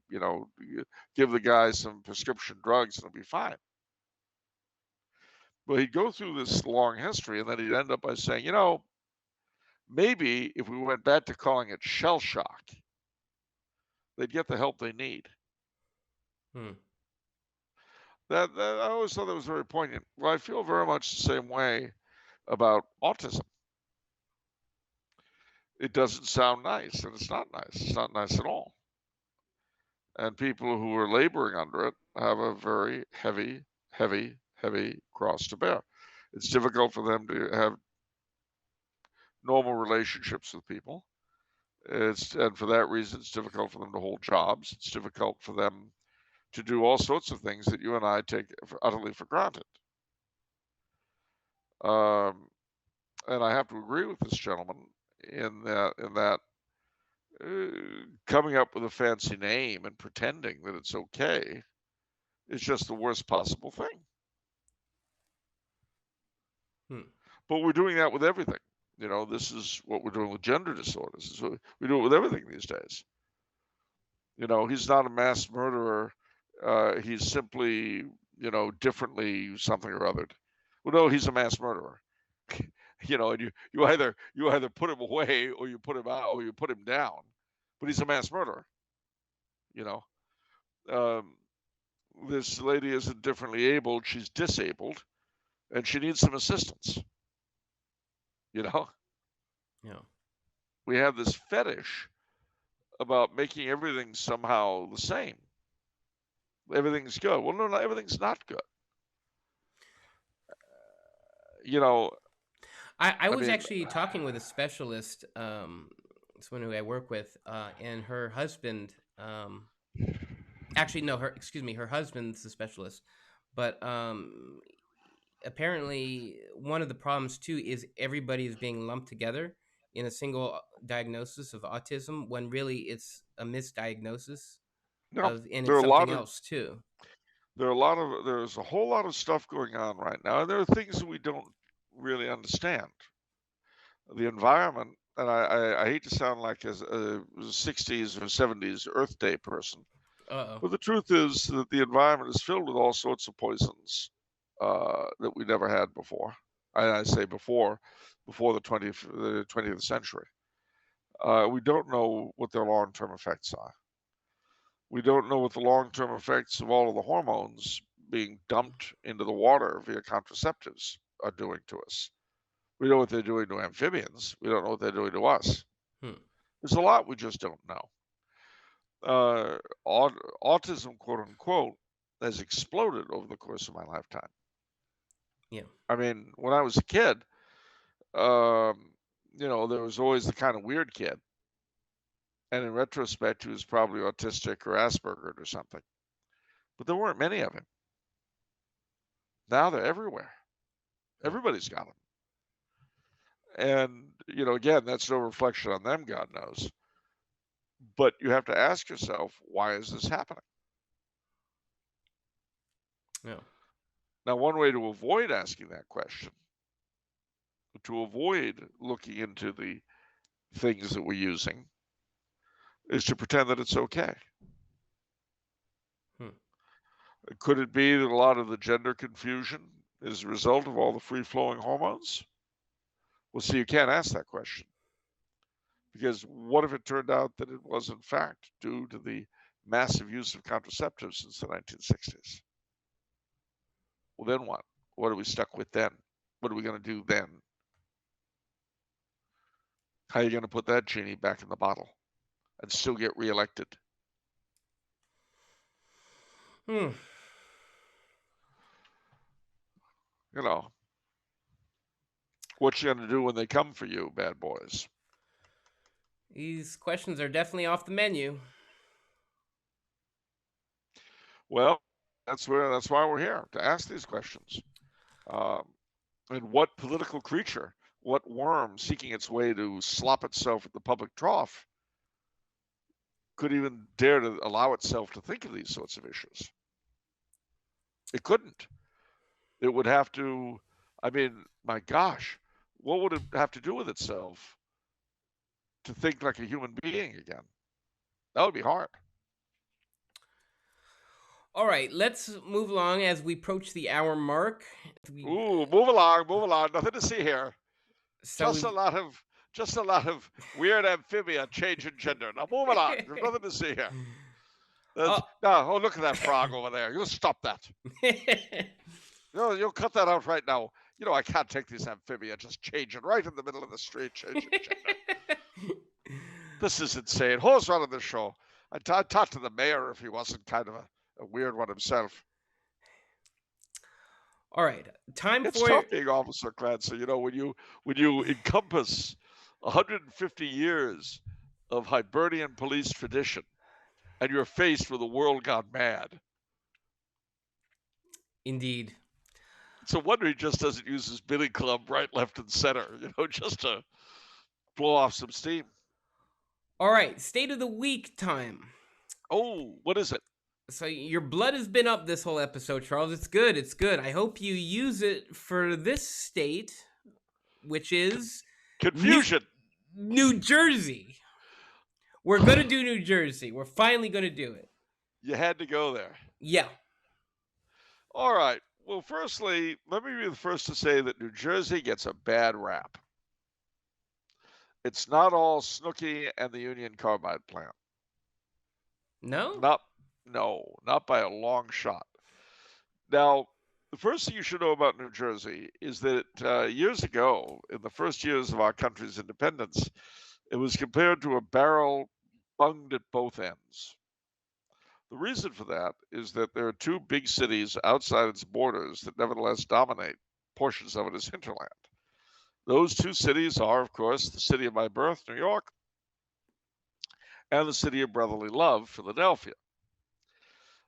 give the guy some prescription drugs and it'll be fine. But he'd go through this long history and then he'd end up by saying, maybe if we went back to calling it shell shock, they'd get the help they need. Hmm. That I always thought that was very poignant. Well, I feel very much the same way about autism. It doesn't sound nice, and it's not nice. It's not nice at all. And people who are laboring under it have a very heavy, heavy, heavy cross to bear. It's difficult for them to have normal relationships with people. And for that reason, it's difficult for them to hold jobs. It's difficult for them to do all sorts of things that you and I take utterly for granted. And I have to agree with this gentleman in that coming up with a fancy name and pretending that it's okay is just the worst possible thing. But we're doing that with everything. This is what we're doing with gender disorders. We do it with everything these days. He's not a mass murderer. He's simply, differently something or other. Well, no, he's a mass murderer. And you either put him away or you put him out or you put him down. But he's a mass murderer. This lady isn't differently abled; she's disabled, and she needs some assistance. Yeah. We have this fetish about making everything somehow the same. Everything's good. Well, no, everything's not good. I was actually talking with a specialist, someone who I work with, and her husband. Actually, no, her husband's the specialist, but apparently one of the problems too is everybody is being lumped together in a single diagnosis of autism when really it's a misdiagnosis and it's something else too. There's a whole lot of stuff going on right now, and there are things that we don't really understand. The environment, and I hate to sound like a 60s or 70s Earth Day person, but the truth is that the environment is filled with all sorts of poisons that we never had before. I say before the 20th century. We don't know what their long-term effects are. We don't know what the long-term effects of all of the hormones being dumped into the water via contraceptives are doing to us. We know what they're doing to amphibians. We don't know what they're doing to us. There's a lot we just don't know. Autism, quote unquote, has exploded over the course of my lifetime. Yeah. I mean, when I was a kid, there was always the kind of weird kid. And in retrospect, he was probably autistic or Asperger's or something. But there weren't many of him. Now they're everywhere. Everybody's got them. And, again, that's no reflection on them, God knows. But you have to ask yourself, why is this happening? Yeah. Now, one way to avoid asking that question, to avoid looking into the things that we're using, is to pretend that it's okay. Could it be that a lot of the gender confusion is a result of all the free-flowing hormones? Well, see, you can't ask that question. Because what if it turned out that it was, in fact, due to the massive use of contraceptives since the 1960s? Well, then what? What are we stuck with then? What are we going to do then? How are you going to put that genie back in the bottle and still get reelected? What you going to do when they come for you, bad boys? These questions are definitely off the menu. Well, that's why we're here to ask these questions. Um, and what political creature, what worm seeking its way to slop itself at the public trough could even dare to allow itself to think of these sorts of issues? It couldn't. It would have to, I mean, my gosh, what would it have to do with itself to think like a human being again? That would be hard. All right, let's move along as we approach the hour mark. Ooh, move along, move along. Nothing to see here. So Just we a lot of weird amphibia changing gender. Now move along. There's nothing to see here. Oh. No, oh, look at that frog over there. You'll stop that. You'll cut that out right now. You know, I can't take these amphibia just changing right in the middle of the street, changing gender. This is insane. Who's running the show? I talked to the mayor if he wasn't kind of a weird one himself. All right, time It's for tough being Officer Clancy. You know, when you encompass 150 years of Hibernian police tradition, and you're faced with a world gone mad. Indeed. It's a wonder he just doesn't use his billy club right, left, and center, just to blow off some steam. All right, state of the week time. Oh, what is it? So your blood has been up this whole episode, Charles. It's good. It's good. I hope you use it for this state, which is confusion. New Jersey. We're going to do New Jersey. We're finally going to do it. You had to go there. Yeah. All right. Well, firstly, let me be the first to say that New Jersey gets a bad rap. It's not all Snooki and the Union Carbide plant. No? Not by a long shot. Now, the first thing you should know about New Jersey is that years ago, in the first years of our country's independence, it was compared to a barrel bunged at both ends. The reason for that is that there are two big cities outside its borders that nevertheless dominate portions of it as hinterland. Those two cities are, of course, the city of my birth, New York, and the city of brotherly love, Philadelphia.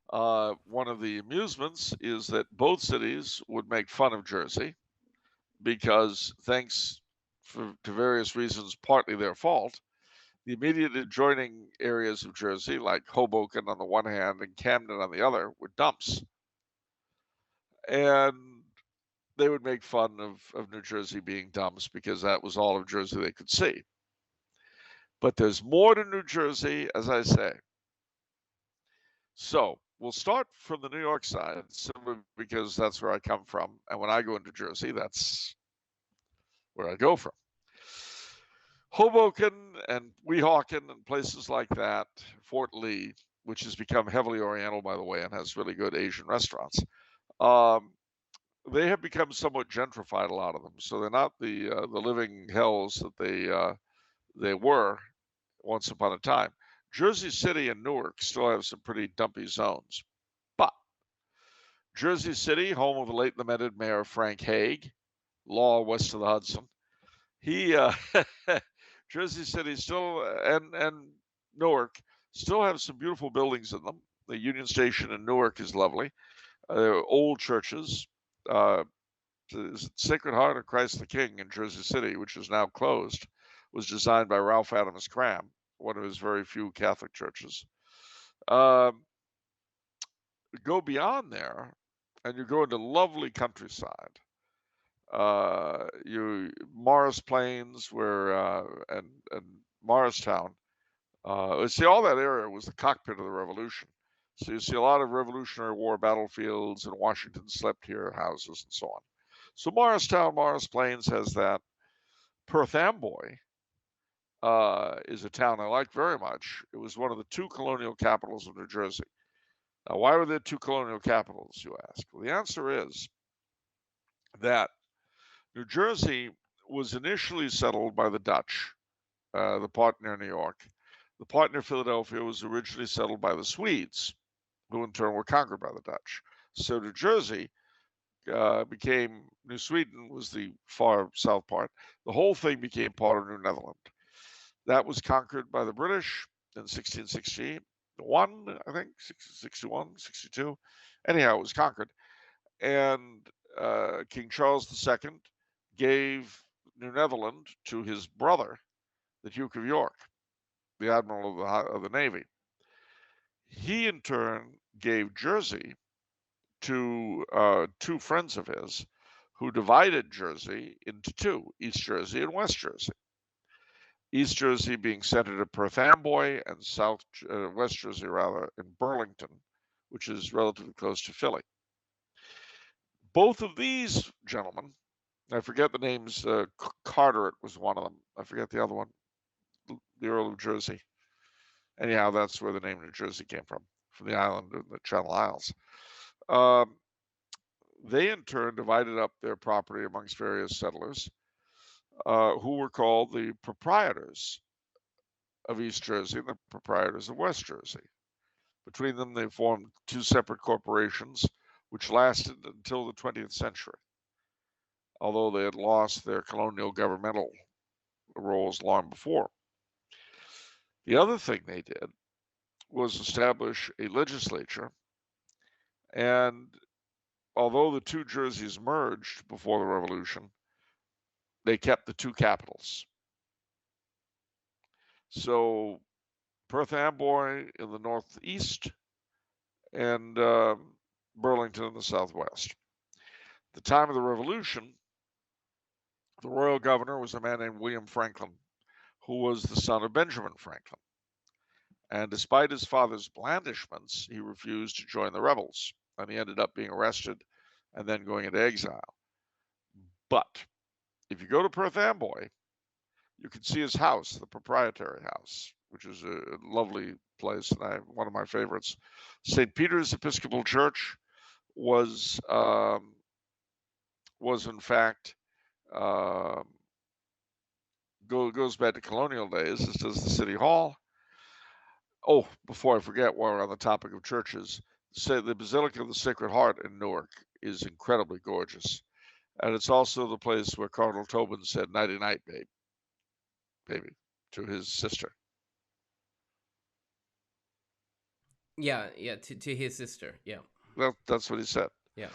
One of the amusements is that both cities would make fun of Jersey because, thanks to various reasons, partly their fault, the immediate adjoining areas of Jersey, like Hoboken on the one hand and Camden on the other, were dumps. And they would make fun of New Jersey being dumps because that was all of Jersey they could see. But there's more to New Jersey, as I say. So we'll start from the New York side, simply because that's where I come from. And when I go into Jersey, that's where I go from. Hoboken and Weehawken and places like that, Fort Lee, which has become heavily Oriental, by the way, and has really good Asian restaurants, they have become somewhat gentrified, a lot of them. So they're not the living hells that they were once upon a time. Jersey City and Newark still have some pretty dumpy zones. But Jersey City, home of the late lamented Mayor Frank Hague, law west of the Hudson, he Jersey City still and Newark still have some beautiful buildings in them. The Union Station in Newark is lovely. Old churches. Sacred Heart of Christ the King in Jersey City, which is now closed, was designed by Ralph Adams Cram, one of his very few Catholic churches. Go beyond there, and you go into lovely countryside. Morris Plains, and Morristown. See, all that area was the cockpit of the Revolution. So you see a lot of Revolutionary War battlefields, and Washington slept here, houses, and so on. So Morristown, Morris Plains has that. Perth Amboy is a town I like very much. It was one of the two colonial capitals of New Jersey. Now, why were there two colonial capitals, you ask? Well, the answer is that New Jersey was initially settled by the Dutch, the part near New York. The part near Philadelphia was originally settled by the Swedes, who in turn were conquered by the Dutch. So New Jersey New Sweden was the far south part. The whole thing became part of New Netherland. That was conquered by the British in 1616, I think, 61, 62. Anyhow, it was conquered. And King Charles II gave New Netherland to his brother, the Duke of York, the Admiral of the Navy. He, in turn, gave Jersey to two friends of his who divided Jersey into two, East Jersey and West Jersey. East Jersey being centered at Perth Amboy and West Jersey, rather, in Burlington, which is relatively close to Philly. Both of these gentlemen, I forget the names, Carteret was one of them. I forget the other one, the Earl of Jersey. Anyhow, that's where the name New Jersey came from the island in the Channel Isles. They, in turn, divided up their property amongst various settlers, who were called the proprietors of East Jersey and the proprietors of West Jersey. Between them, they formed two separate corporations, which lasted until the 20th century, although they had lost their colonial governmental roles long before. The other thing they did was establish a legislature, and although the two Jerseys merged before the Revolution, they kept the two capitals. So Perth Amboy in the northeast and Burlington in the southwest. At the time of the Revolution, the royal governor was a man named William Franklin, who was the son of Benjamin Franklin. And despite his father's blandishments, he refused to join the rebels, and he ended up being arrested and then going into exile. But if you go to Perth Amboy, you can see his house, the proprietary house, which is a lovely place and one of my favorites. St. Peter's Episcopal Church was in fact goes back to colonial days, as does the City Hall. Oh, before I forget, while we're on the topic of churches, say the Basilica of the Sacred Heart in Newark is incredibly gorgeous, and it's also the place where Cardinal Tobin said "Nighty night, baby," to his sister. Yeah, to his sister. Yeah. Well, that's what he said. Yeah.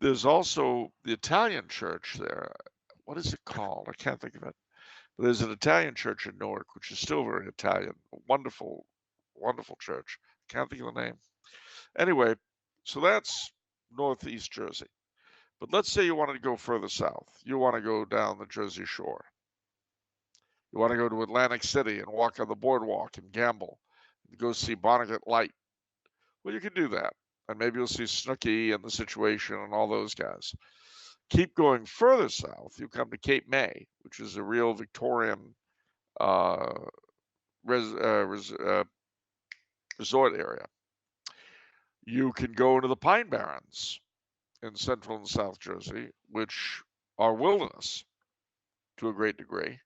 There's also the Italian church there. What is it called? I can't think of it. But there's an Italian church in Newark, which is still very Italian. A wonderful, wonderful church. Can't think of the name. Anyway, so that's northeast Jersey. But let's say you wanted to go further south. You want to go down the Jersey Shore. You want to go to Atlantic City and walk on the boardwalk and gamble and go see Barnegat Light. Well, you can do that. And maybe you'll see Snooki and The Situation and all those guys. Keep going further south, you come to Cape May, which is a real Victorian resort area. You can go into the Pine Barrens in central and south Jersey, which are wilderness to a great degree,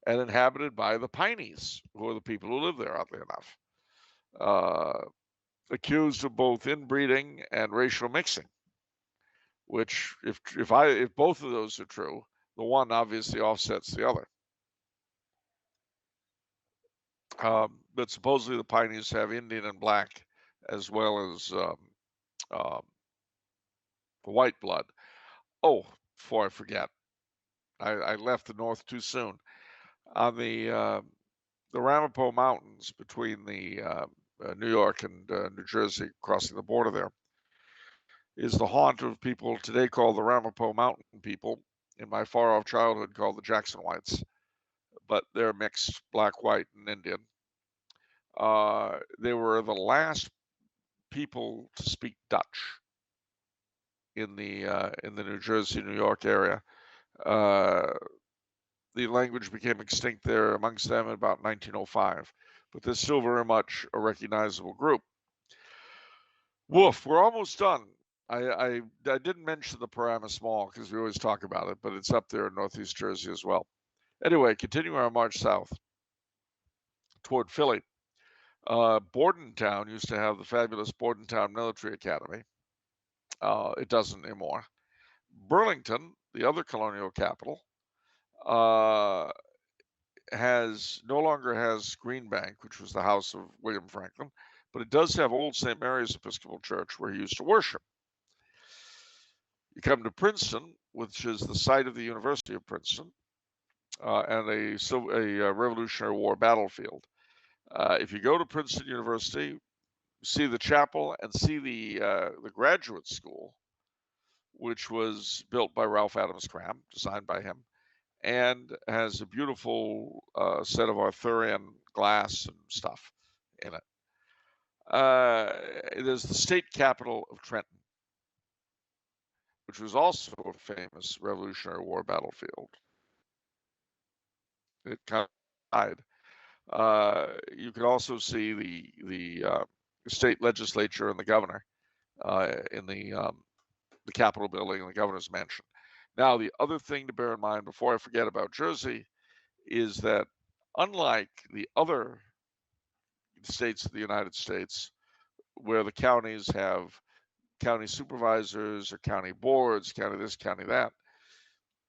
and inhabited by the Pineys, who are the people who live there, oddly enough. Accused of both inbreeding and racial mixing, which, if both of those are true, the one obviously offsets the other. But supposedly the Pineys have Indian and black as well as white blood. Oh, before I forget, I left the north too soon. On the Ramapo Mountains between the New York and New Jersey, crossing the border there, is the haunt of people today called the Ramapo Mountain people, in my far-off childhood called the Jackson Whites, but they're mixed black, white, and Indian. They were the last people to speak Dutch in the New Jersey, New York area. The language became extinct there amongst them in about 1905, but they're still very much a recognizable group. Woof, we're almost done. I didn't mention the Paramus Mall because we always talk about it, but it's up there in northeast Jersey as well. Anyway, continuing our march south toward Philly. Bordentown used to have the fabulous Bordentown Military Academy. It doesn't anymore. Burlington, the other colonial capital, no longer has Green Bank, which was the house of William Franklin, but it does have Old St. Mary's Episcopal Church where he used to worship. You come to Princeton, which is the site of the University of Princeton, and a Revolutionary War battlefield. If you go to Princeton University, see the chapel and see the graduate school, which was built by Ralph Adams Cram, designed by him, and has a beautiful set of Arthurian glass and stuff in it. It is the state capital of Trenton, which was also a famous Revolutionary War battlefield. It kind of died. You could also see the state legislature and the governor in the Capitol building and the governor's mansion. Now, the other thing to bear in mind before I forget about Jersey is that unlike the other states of the United States, where the counties have county supervisors or county boards, county this, county that,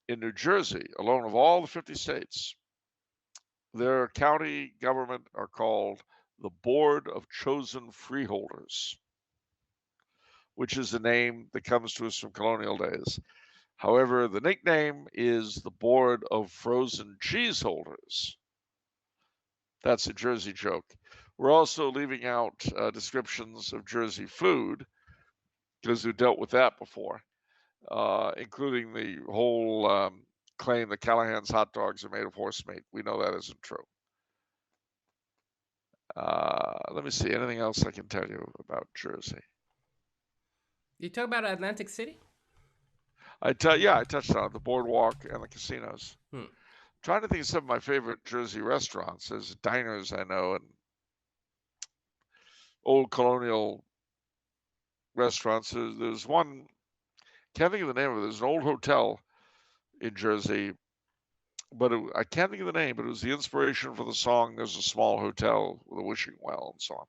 in New Jersey, alone of all the 50 states, their county government are called the Board of Chosen Freeholders, which is a name that comes to us from colonial days. However, the nickname is the Board of Frozen Cheeseholders. That's a Jersey joke. We're also leaving out descriptions of Jersey food because we dealt with that before, including the whole claim that Callahan's hot dogs are made of horse meat. We know that isn't true. Let me see. Anything else I can tell you about Jersey? You talk about Atlantic City? I touched on it, the boardwalk and the casinos. Trying to think of some of my favorite Jersey restaurants. There's diners I know and old colonial restaurants. There's one, can't think of the name of it. There's an old hotel in Jersey, but I can't think of the name, but it was the inspiration for the song There's a Small Hotel with a Wishing Well and so on.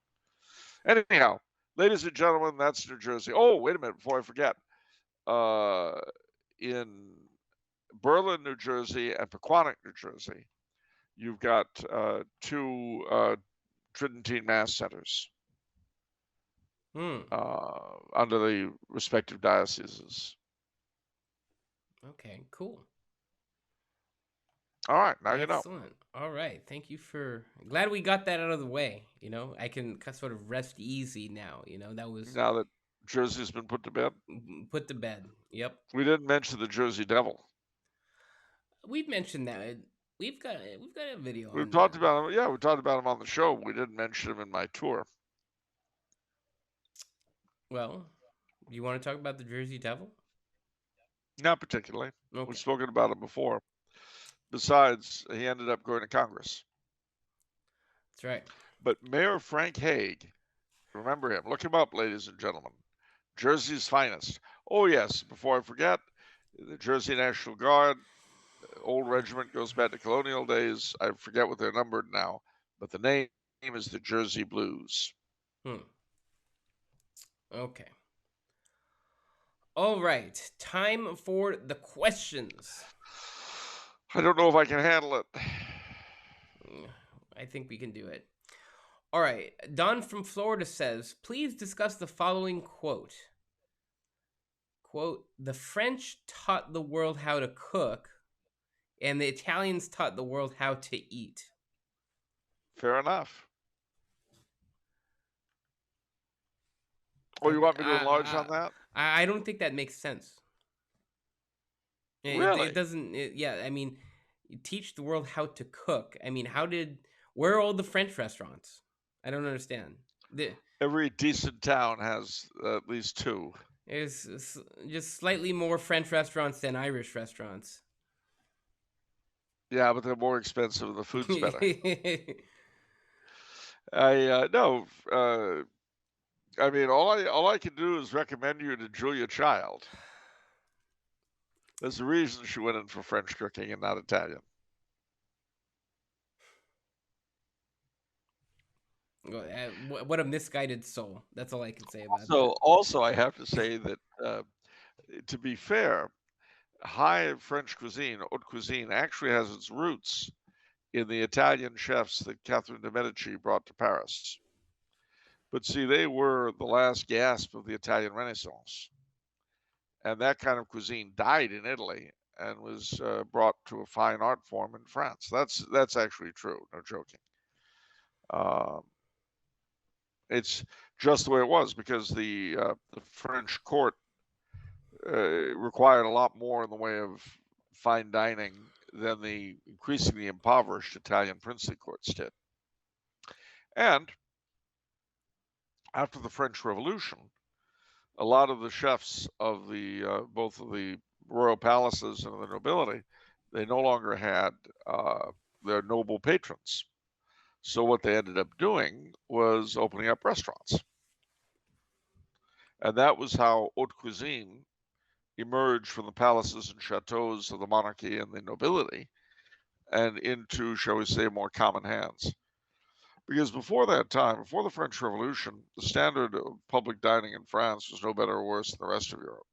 Anyhow, ladies and gentlemen, that's New Jersey. Oh, wait a minute, before I forget. In Berlin, New Jersey, and Pequannock, New Jersey, you've got two Tridentine Mass centers under the respective dioceses. Okay, cool. All right, now Excellent. you know. All right, thank you for. Glad we got that out of the way. I can sort of rest easy now. That was now that Jersey's been put to bed. Put to bed. Yep. We didn't mention the Jersey Devil. We've mentioned that. We've got a video. We've talked about him. Yeah, we talked about him on the show. We didn't mention him in my tour. Well, do you want to talk about the Jersey Devil? Not particularly. Okay. We've spoken about him before. Besides, he ended up going to Congress. That's right. But Mayor Frank Hague, remember him. Look him up, ladies and gentlemen. Jersey's finest. Oh, yes. Before I forget, the Jersey National Guard, old regiment, goes back to colonial days. I forget what they're numbered now, but the name is the Jersey Blues. Okay. All right. Time for the questions. I don't know if I can handle it. I think we can do it. All right. Don from Florida says, please discuss the following quote. Quote, the French taught the world how to cook, and the Italians taught the world how to eat. Fair enough. Oh, you want me to enlarge on that? I don't think that makes sense. Really? It doesn't. I mean, you teach the world how to cook. I mean, where are all the French restaurants? I don't understand. Every decent town has at least two. There's just slightly more French restaurants than Irish restaurants. Yeah, but they're more expensive and the food's better. I mean, all I can do is recommend you to Julia Child. There's a reason she went in for French cooking and not Italian. What a misguided soul. That's all I can say about that. Also, I have to say that, to be fair, high French cuisine, haute cuisine, actually has its roots in the Italian chefs that Catherine de' Medici brought to Paris. But see, they were the last gasp of the Italian Renaissance. And that kind of cuisine died in Italy and was brought to a fine art form in France. That's actually true, no joking. It's just the way it was because the French court required a lot more in the way of fine dining than the increasingly impoverished Italian princely courts did. And after the French Revolution, a lot of the chefs of the both of the royal palaces and the nobility, they no longer had their noble patrons. So what they ended up doing was opening up restaurants. And that was how haute cuisine emerged from the palaces and chateaus of the monarchy and the nobility and into, shall we say, more common hands. Because before that time, before the French Revolution, the standard of public dining in France was no better or worse than the rest of Europe.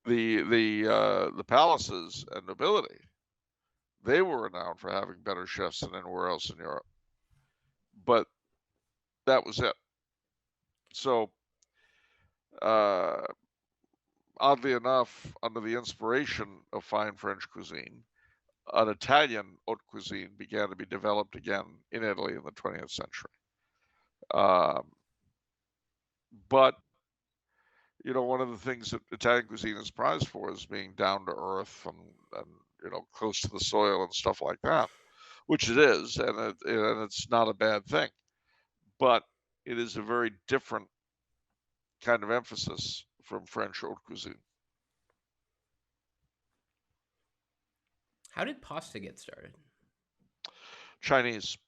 The palaces and nobility, they were renowned for having better chefs than anywhere else in Europe. But that was it. So, oddly enough, under the inspiration of fine French cuisine, an Italian haute cuisine began to be developed again in Italy in the 20th century. But you know, one of the things that Italian cuisine is prized for is being down to earth and you know, close to the soil and stuff like that, which it is, and it's not a bad thing. But it is a very different kind of emphasis from French haute cuisine. How did pasta get started? Chinese.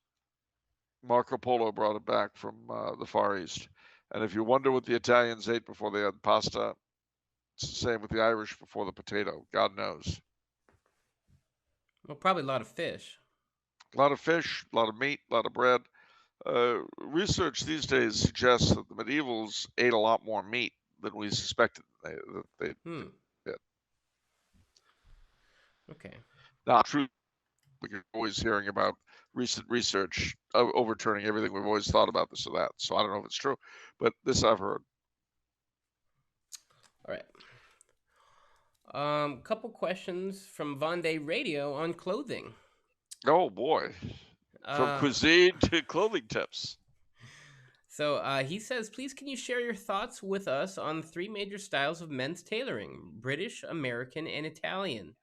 Marco Polo brought it back from the Far East. And if you wonder what the Italians ate before they had pasta, it's the same with the Irish before the potato. God knows. Well, probably a lot of fish. A lot of fish, a lot of meat, a lot of bread. Research these days suggests that the medievals ate a lot more meat than we suspected they did. Okay. Not true. We're always hearing about recent research overturning everything we've always thought about this or that. So I don't know if it's true, but this I've heard. All right. Couple questions from Vendée Radio on clothing. Oh boy, from cuisine to clothing tips. So he says, please can you share your thoughts with us on three major styles of men's tailoring: British, American, and Italian.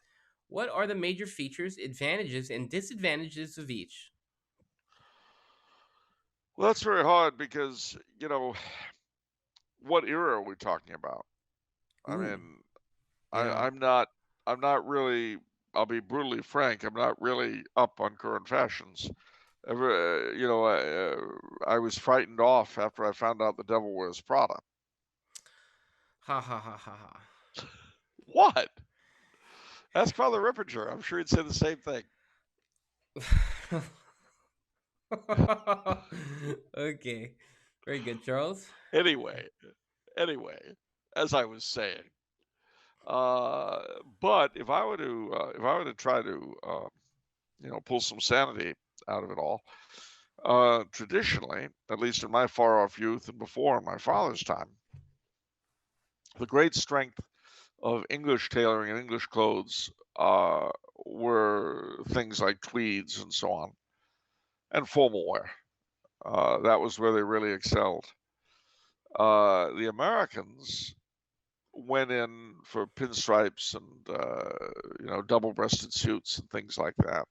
What are the major features, advantages, and disadvantages of each? Well, that's very hard because, you know, what era are we talking about? I mean, yeah. I'm not really, I'll be brutally frank, I'm not really up on current fashions. You know, I was frightened off after I found out the devil wears Prada. Ha ha ha ha ha. What? Ask Father Rippinger. I'm sure he'd say the same thing. Okay. Very good, Charles. Anyway, as I was saying, but if I were to try to you know, pull some sanity out of it all, traditionally, at least in my far off youth and before my father's time, the great strength of English tailoring and English clothes were things like tweeds and so on, and formal wear. That was where they really excelled. The Americans went in for pinstripes and you know, double-breasted suits and things like that.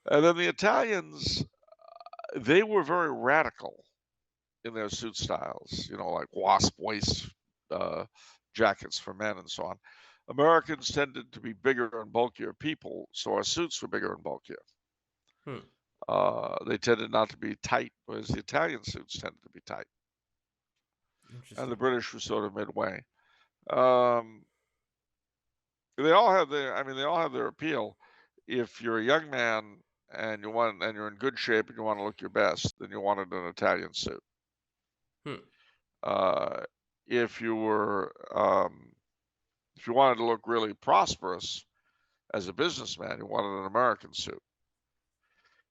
And then the Italians, they were very radical in their suit styles. You know, like wasp waist jackets for men and so on. Americans tended to be bigger and bulkier people, so our suits were bigger and bulkier. They tended not to be tight, whereas the Italian suits tended to be tight. And the British were sort of midway. They all have their appeal. If you're a young man and you're in good shape and you want to look your best, then you wanted an Italian suit. If you wanted to look really prosperous As a businessman, you wanted an American suit.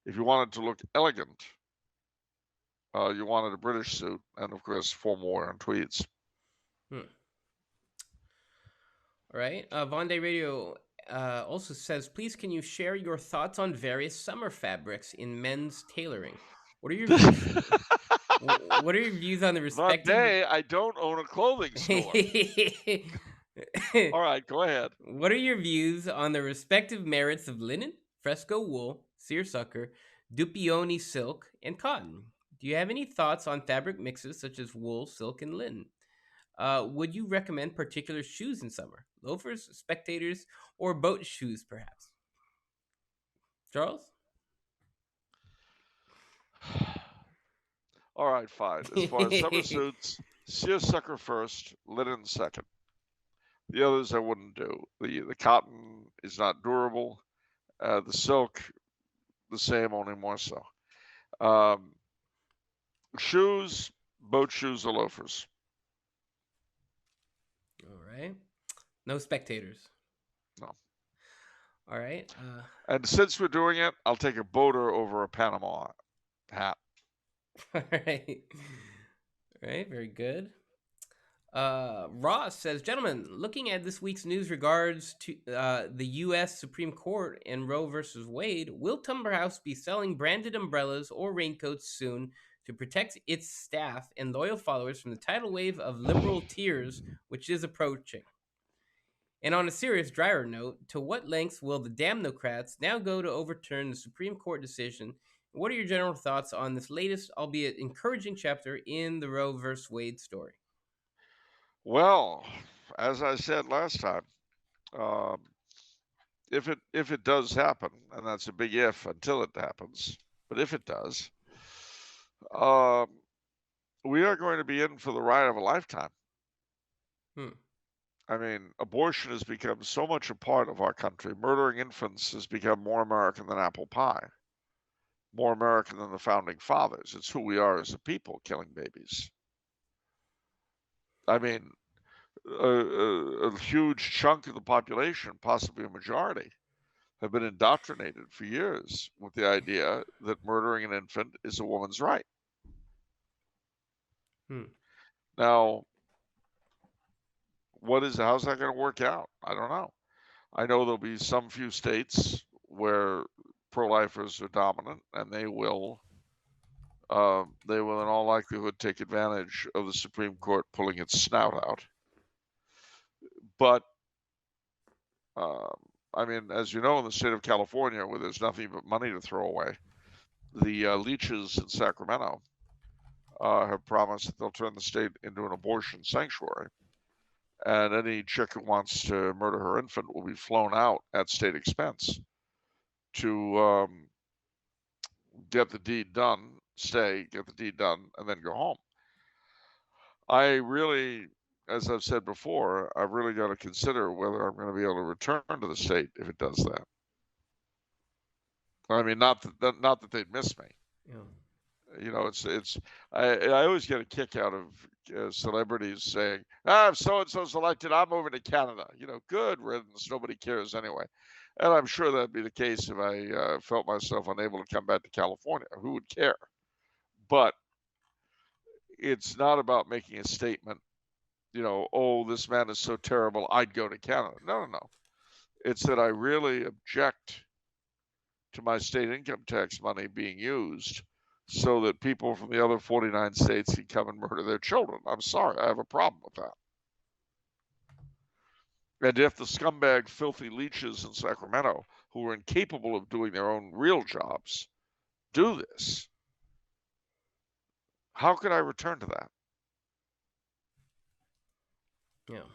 If you wanted to look elegant, you wanted a British suit, and of course, formal wear and tweeds. All right. Von Day Radio also says, please can you share your thoughts on various summer fabrics in men's tailoring? What are your views? What are your views on the Von respective? Day, I don't own a clothing store. All right, go ahead. What are your views on the respective merits of linen, fresco wool, seersucker, dupioni silk, and cotton? Do you have any thoughts on fabric mixes such as wool, silk, and linen? Would you recommend particular shoes in summer? Loafers, spectators, or boat shoes, perhaps? Charles? All right, fine. As far as summer suits, seersucker first, linen second. The others I wouldn't do. The cotton is not durable. The silk, the same, only more so. Shoes, boat shoes or loafers. All right. No spectators. No. All right. And since we're doing it, I'll take a boater over a Panama hat. All right. All right. Very good. Ross says, gentlemen, looking at this week's news regards to the U.S. Supreme Court and Roe versus Wade, will Tumber House be selling branded umbrellas or raincoats soon to protect its staff and loyal followers from the tidal wave of liberal tears which is approaching? And on a serious, drier note, to what lengths will the Damnocrats now go to overturn the Supreme Court decision? What are your general thoughts on this latest, albeit encouraging chapter in the Roe versus Wade story? Well, as I said last time, if it does happen, and that's a big if until it happens, but if it does, we are going to be in for the ride of a lifetime. I mean, abortion has become so much a part of our country. Murdering infants has become more American than apple pie, more American than the founding fathers. It's who we are as a people, killing babies. I mean, a huge chunk of the population, possibly a majority, have been indoctrinated for years with the idea that murdering an infant is a woman's right. Now, how's that going to work out? I don't know. I know there'll be some few states where pro-lifers are dominant, and they will in all likelihood take advantage of the Supreme Court pulling its snout out. But I mean, as you know, in the state of California, where there's nothing but money to throw away, the leeches in Sacramento have promised that they'll turn the state into an abortion sanctuary. And any chick who wants to murder her infant will be flown out at state expense to get the deed done, get the deed done, and then go home. I really, as I've said before, I've really got to consider whether I'm going to be able to return to the state if it does that. I mean, not that they'd miss me. Yeah. You know, I always get a kick out of celebrities saying, if so-and-so's elected, I'm moving to Canada. You know, good riddance. Nobody cares anyway. And I'm sure that'd be the case if I felt myself unable to come back to California. Who would care? But it's not about making a statement, you know, oh, this man is so terrible, I'd go to Canada. No. It's that I really object to my state income tax money being used so that people from the other 49 states can come and murder their children. I'm sorry, I have a problem with that. And if the scumbag, filthy leeches in Sacramento, who are incapable of doing their own real jobs, do this, how could I return to that? Yeah.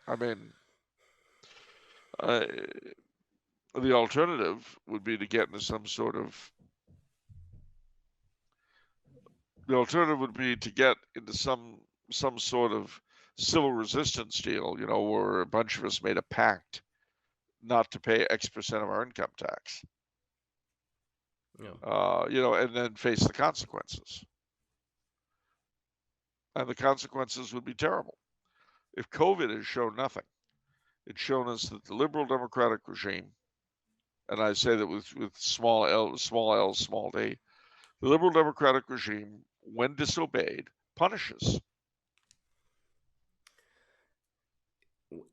I mean, the alternative would be to get into some sort of civil resistance deal, you know, where a bunch of us made a pact not to pay X% of our income tax. Yeah. You know, and then face the consequences. And the consequences would be terrible. If COVID has shown nothing, It's shown us that the liberal democratic regime, and I say that with small l, small d, the liberal democratic regime, when disobeyed, punishes.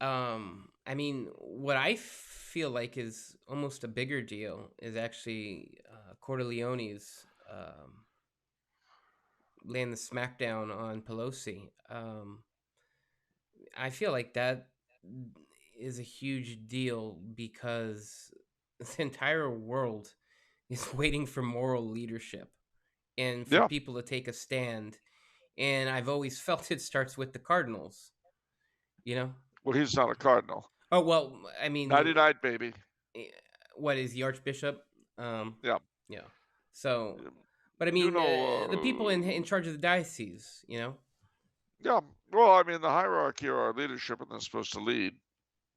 I mean, what I feel like is almost a bigger deal is actually Corleone's laying the smackdown on Pelosi. I feel like that is a huge deal because the entire world is waiting for moral leadership and for Yeah. people to take a stand. And I've always felt it starts with the Cardinals, you know? Well, he's not a cardinal. Oh, well, I mean, 99, baby. eh, what is the Archbishop? Yeah. Yeah. So, Um, but I You mean, the people in know, charge of the diocese, you know? yeah. Well, I mean, the hierarchy or our leadership, and they're supposed to lead.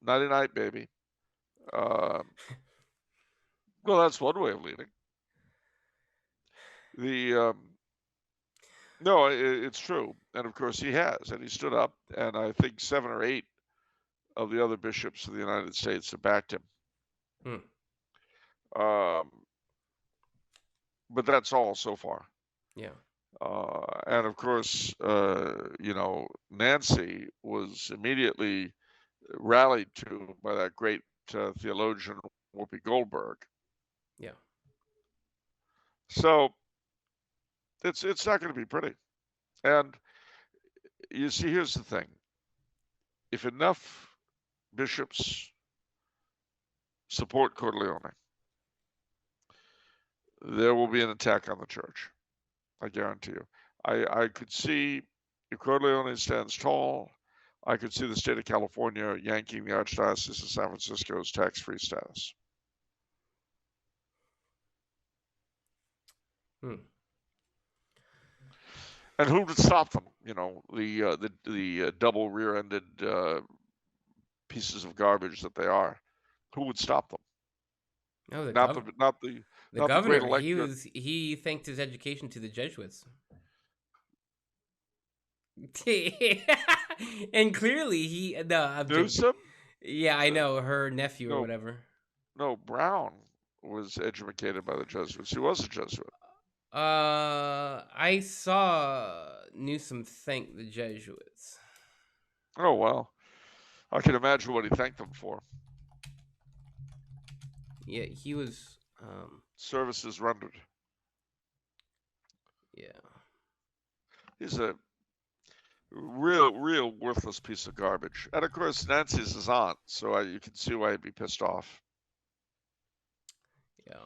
99, baby. Um, well, that's one way of leading. The No, it's true, and of course he has, and he stood up, and I think 7 or 8 of the other bishops of the United States have backed him. Hmm. Um, but that's all so far. Yeah. And of course, Nancy was immediately rallied to by that great theologian Whoopi Goldberg. Yeah. So it's not going to be pretty. And you see, here's the thing: if enough bishops support Corleone, there will be an attack on the church. I guarantee you. I could see if Corleone stands tall, I could see the state of California yanking the Archdiocese of San Francisco's tax-free status. Hmm. And who would stop them? The double rear-ended pieces of garbage that they are. Who would stop them? No, Not the the great governor. electorate. He thanked his education to the Jesuits. And clearly I'm joking. Newsom? Yeah, I know her nephew or No, whatever. no. Brown was educated by the Jesuits. He was a Jesuit. I saw Newsom thank the Jesuits. Oh well, I can imagine what he thanked them for. Yeah, he was. Services rendered. Yeah. He's a real worthless piece of garbage. And of course, Nancy's his aunt, so you can see why he'd be pissed off. Yeah.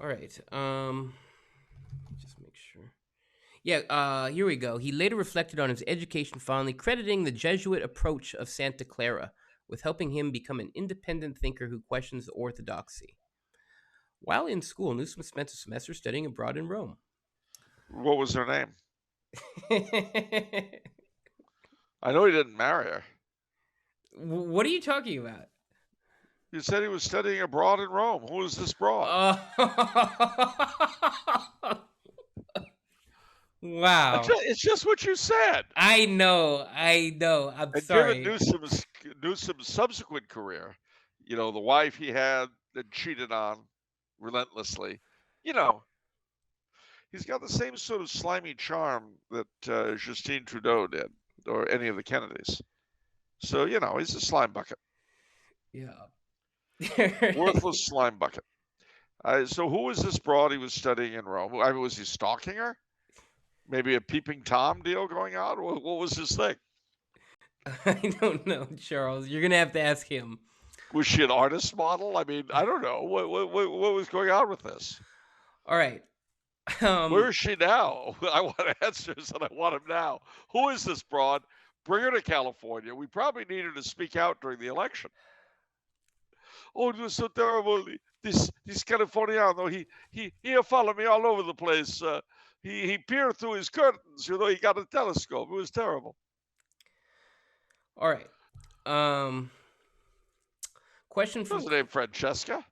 All right. Just make sure. Yeah. Here we go. He later reflected on his education fondly, crediting the Jesuit approach of Santa Clara with helping him become an independent thinker who questions orthodoxy. While in school, Newsom spent a semester studying abroad in Rome. What was her name? I know he didn't marry her. What are you talking about? You said he was studying abroad in Rome. Who is this broad? Wow. It's just what you said. I know. I'm And sorry. given Newsom's subsequent career, the wife he had that cheated on relentlessly, he's got the same sort of slimy charm that Justine Trudeau did, or any of the Kennedys. So, he's a slime bucket. Yeah. Worthless slime bucket. So who was this broad he was studying in Rome? I mean, was he stalking her? Maybe a peeping Tom deal going on? What was his thing? I don't know, Charles. You're gonna have to ask him. Was she an artist model? I mean, I don't know. What was going on with this? All right. Where is she now? I want answers, and I want them now. Who is this broad? Bring her to California. We probably need her to speak out during the election. Oh, it was so terrible. This Californiano, he followed me all over the place. He peered through his curtains. He got a telescope. It was terrible. All right. Question from. What's her name? Francesca?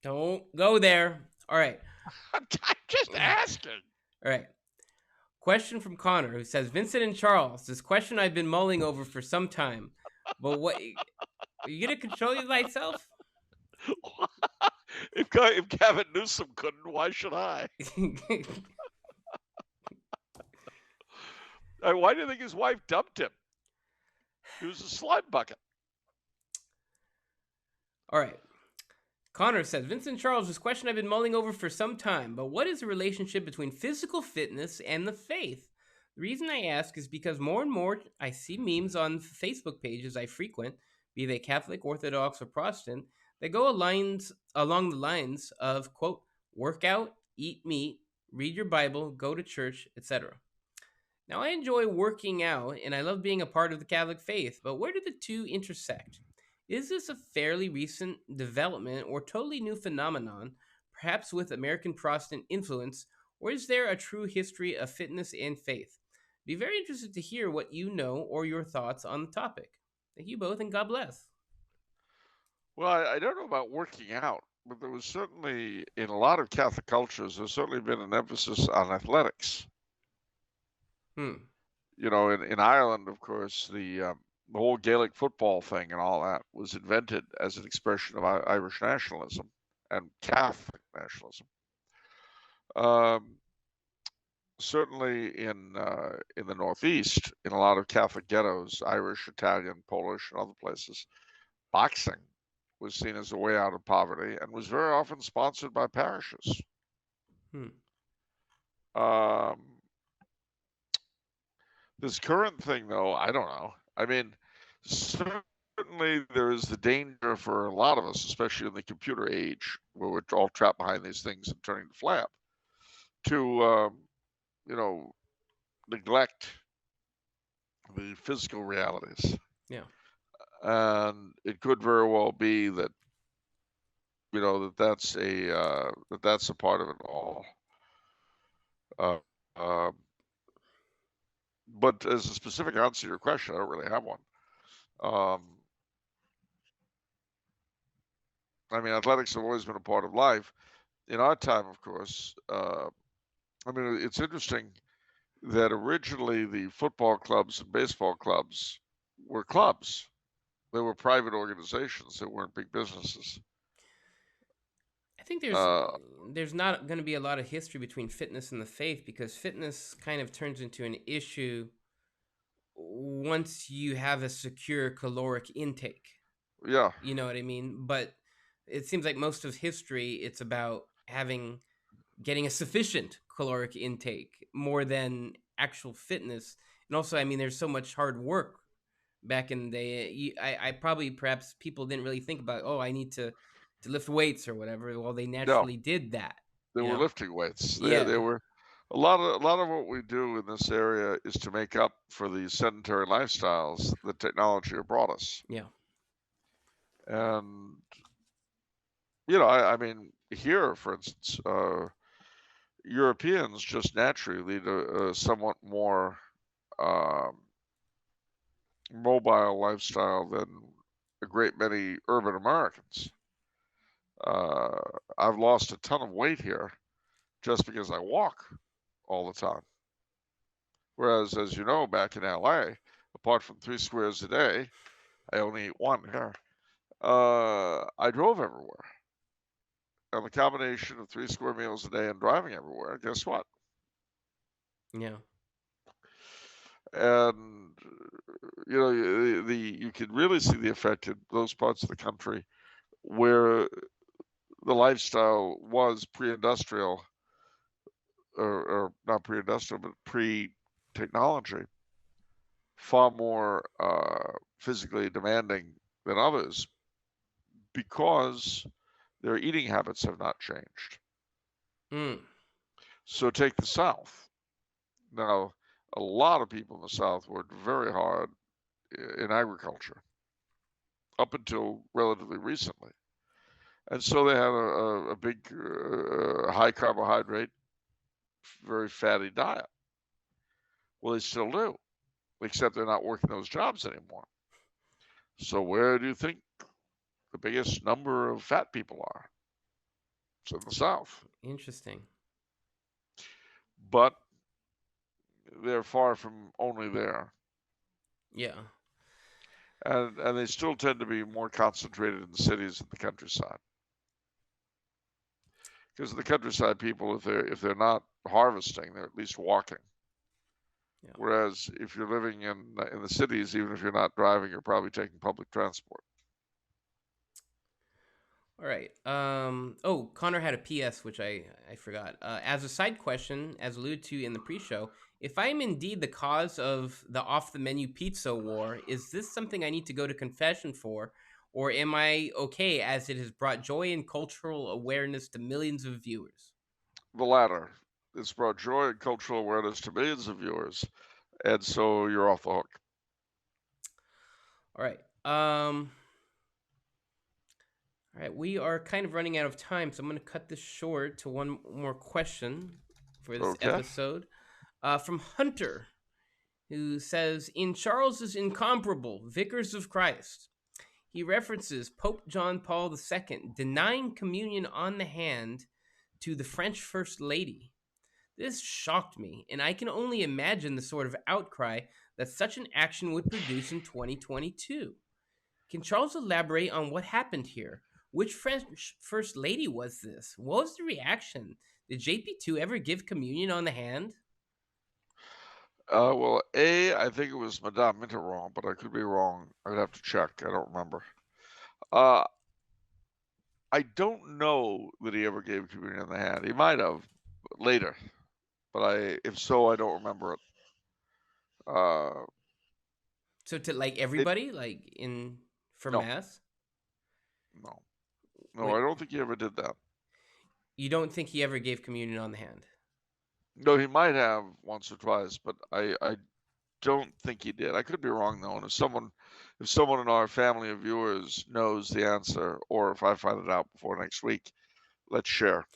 Don't go there. All right. I'm just asking. All right. Question from Connor, who says, Vincent and Charles, this question I've been mulling over for some time. But what, are you going to control thyself? If Gavin Newsom couldn't, why should I? Why do you think his wife dumped him? He was a slime bucket. All right. Connor says, Vincent Charles, this question I've been mulling over for some time, but what is the relationship between physical fitness and the faith? The reason I ask is because more and more I see memes on Facebook pages I frequent, be they Catholic, Orthodox, or Protestant, that go along the lines of, quote, work out, eat meat, read your Bible, go to church, etc. Now, I enjoy working out and I love being a part of the Catholic faith, but where do the two intersect? Is this a fairly recent development or totally new phenomenon, perhaps with American Protestant influence, or is there a true history of fitness and faith? Be very interested to hear what you know or your thoughts on the topic. Thank you both and God bless. Well, I don't know about working out, but there was certainly, in a lot of Catholic cultures, there's certainly been an emphasis on athletics. Hmm. You know, in Ireland, of course, the whole Gaelic football thing and all that was invented as an expression of Irish nationalism and Catholic nationalism. Certainly in the Northeast, in a lot of Catholic ghettos, Irish, Italian, Polish, and other places, boxing was seen as a way out of poverty and was very often sponsored by parishes. This current thing, though, I don't know. I mean, certainly there is the danger for a lot of us, especially in the computer age, where we're all trapped behind these things and turning to flap, to neglect the physical realities. Yeah. And it could very well be that that's a part of it all. But as a specific answer to your question, I don't really have one. I mean, athletics have always been a part of life. In our time, of course, I mean, it's interesting that originally the football clubs and baseball clubs were clubs. They were private organizations. They weren't big businesses. I think there's not going to be a lot of history between fitness and the faith because fitness kind of turns into an issue once you have a secure caloric intake. Yeah. You know what I mean? But it seems like most of history, it's about getting a sufficient caloric intake more than actual fitness. And also, I mean, there's so much hard work back in the day. I probably, perhaps people didn't really think about, oh, I need to lift weights or whatever. Well, they naturally did that. They were lifting weights. Yeah. They were a lot of what we do in this area is to make up for the sedentary lifestyles that technology have brought us. Yeah. And I mean, here, for instance, Europeans just naturally lead a somewhat more mobile lifestyle than a great many urban Americans. I've lost a ton of weight here just because I walk all the time. Whereas, as you know, back in LA, apart from 3 squares a day, I only eat one here. I drove everywhere. And the combination of 3 square meals a day and driving everywhere, guess what? Yeah. And you can really see the effect in those parts of the country where the lifestyle was pre-industrial, or not pre-industrial, but pre-technology, far more physically demanding than others because their eating habits have not changed. So take the South. Now, a lot of people in the South worked very hard in agriculture up until relatively recently. And so they had a big, high carbohydrate, very fatty diet. Well, they still do, except they're not working those jobs anymore. So where do you think the biggest number of fat people are? It's in the South. Interesting. But they're far from only there. Yeah. And they still tend to be more concentrated in the cities and the countryside. Because the countryside people, if they're not harvesting, they're at least walking. Yeah. Whereas if you're living in the cities, even if you're not driving, you're probably taking public transport. All right. Oh, Connor had a PS, which I forgot. As a side question, as alluded to in the pre-show, if I am indeed the cause of the off-the-menu pizza war, is this something I need to go to confession for, or am I okay as it has brought joy and cultural awareness to millions of viewers? The latter. It's brought joy and cultural awareness to millions of viewers, and so you're off the hook. All right. All right, we are kind of running out of time, so I'm going to cut this short to one more question for this Okay. episode. From Hunter, who says, in Charles's incomparable Vicars of Christ, he references Pope John Paul II denying communion on the hand to the French First Lady. This shocked me, and I can only imagine the sort of outcry that such an action would produce in 2022. Can Charles elaborate on what happened here? Which French First Lady was this? What was the reaction? Did JP2 ever give communion on the hand? Well, I think it was Madame Mitterrand, but I could be wrong. I'd have to check. I don't remember. I don't know that he ever gave communion in the hand. He might have later, but if so, I don't remember it. So to like everybody, like in for No, mass? no, no. Wait, I don't think he ever did that. you don't think he ever gave communion on the hand? No, he might have once or twice, but I don't think he did. I could be wrong though. And if someone in our family of viewers knows the answer, or if I find it out before next week, let's share.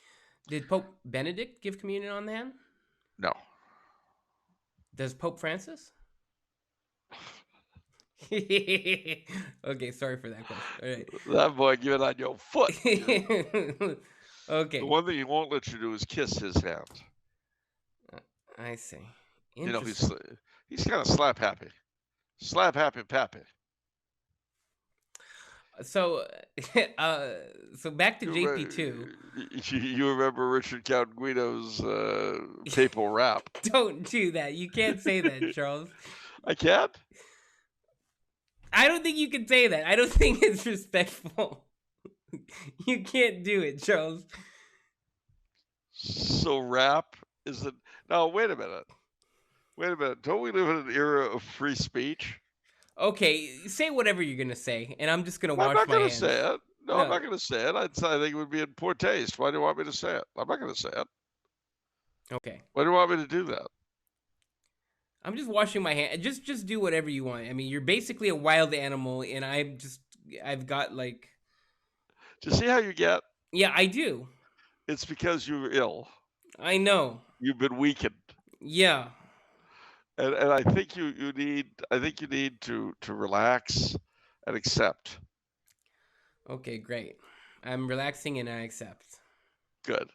Did Pope Benedict give communion on the hand? No. Does Pope Francis? Okay, sorry for that question. All right. That boy, give it on your foot. Okay. The one thing he won't let you do is kiss his hand. I see. You know, he's kind of slap happy pappy. So, so back to JP2. You remember Richard Count Guido's papal rap? Don't do that. You can't say that, Charles. I can't? I don't think you can say that. I don't think it's respectful. You can't do it, Charles. So rap is it? No, wait a minute. Don't we live in an era of free speech? Okay, say whatever you're gonna say, and I'm just gonna I'm wash not my going to hands. say it. No, I'm not going to say it. I think it would be in poor taste. Why do you want me to say it? I'm not going to say it. Okay. Why do you want me to do that? I'm just washing my hands. Just do whatever you want. I mean, you're basically a wild animal, and I've got like. Do you see how you get? Yeah, I do. It's because you're ill. I know. You've been weakened. Yeah. And I think you need to relax and accept. Okay, great. I'm relaxing and I accept. Good.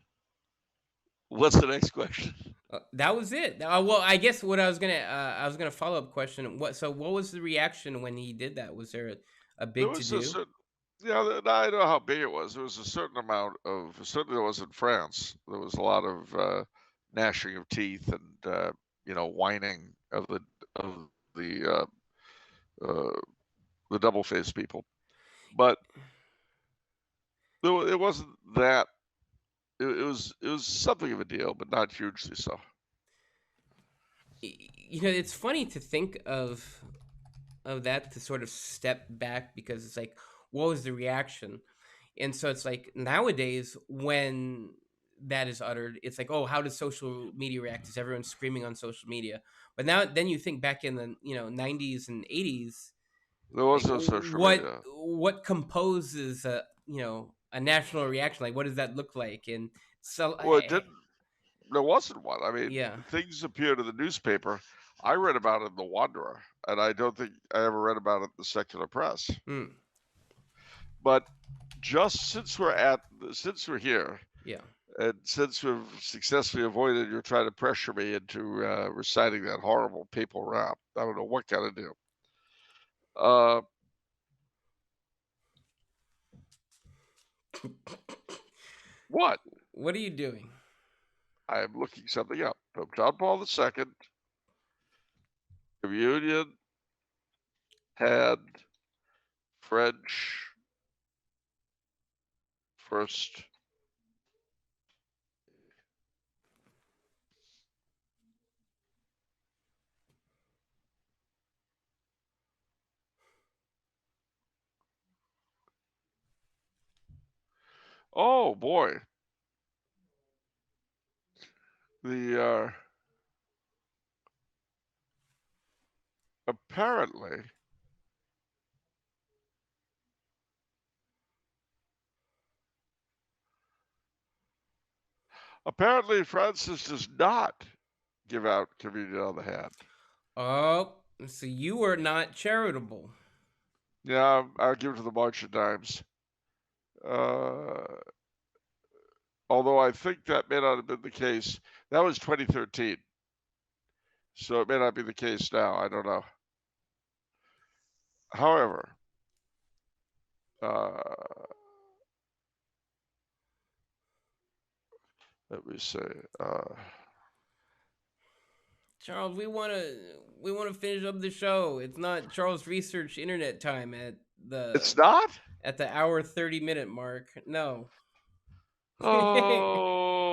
What's the next question? That was it. Well, I guess what I was gonna follow up question. What was the reaction when he did that? Was there a big to do? Yeah, I know how big it was. There was a certain amount of, certainly there was in France. There was a lot of gnashing of teeth and whining of the double-faced people. But it wasn't that. It was something of a deal, but not hugely so. You know, it's funny to think of that, to sort of step back, because it's like, what was the reaction? And so it's like nowadays when that is uttered, it's like, oh, how does social media react? Is everyone screaming on social media? But then you think back in the 90s and 80s, there was no social media. What composes a national reaction? Like, what does that look like? And so, well, it didn't. There wasn't one. I mean, yeah, things appeared in the newspaper. I read about it in The Wanderer, and I don't think I ever read about it in the secular press. But just since we're here, yeah, And since we've successfully avoided your trying to pressure me into reciting that horrible papal rap, I don't know what gotta do. What? What are you doing? I am looking something up. From John Paul II, communion had French first. Oh boy, the apparently Francis does not give out communion on the hand. Oh, so you are not charitable. Yeah, I'll give it to the March of Dimes. Although I think that may not have been the case. That was 2013. So it may not be the case now. I don't know. However, let me say, Charles, we wanna finish up the show. It's not Charles Research Internet time it's not? at the hour 30-minute mark. No. Oh,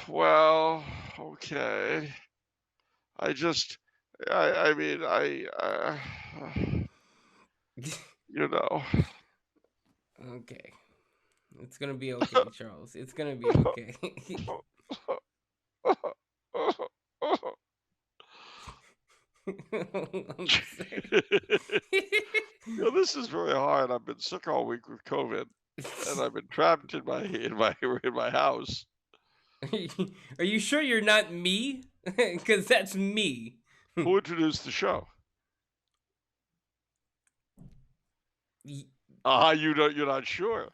well, okay. I just, I mean, you know. Okay. It's gonna be okay, Charles. It's gonna be okay. I'm sorry. This is very hard. I've been sick all week with COVID, and I've been trapped in my house. Are you sure you're not me? Because that's me. Who introduced the show? You're not sure.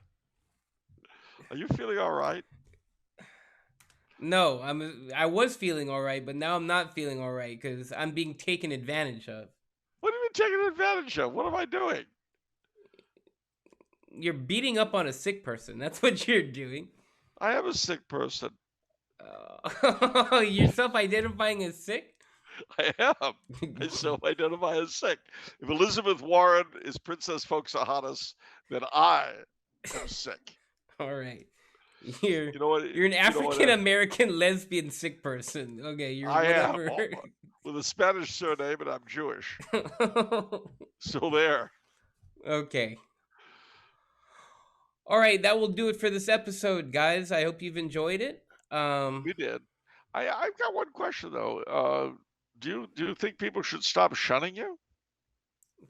Are you feeling all right? No, I was feeling all right, but now I'm not feeling all right because I'm being taken advantage of. What have you taken advantage of? What am I doing? You're beating up on a sick person. That's what you're doing. I am a sick person. You're self-identifying as sick? I am. I self-identify as sick. If Elizabeth Warren is Princess Pocahontas, then I am sick. All right. You're You know what? You're an African American lesbian sick person. Okay, you're whatever. I am with a Spanish surname, and I'm Jewish. So there. Okay. All right, that will do it for this episode, guys. I hope you've enjoyed it. We did. I've got one question though. Do you think people should stop shunning you?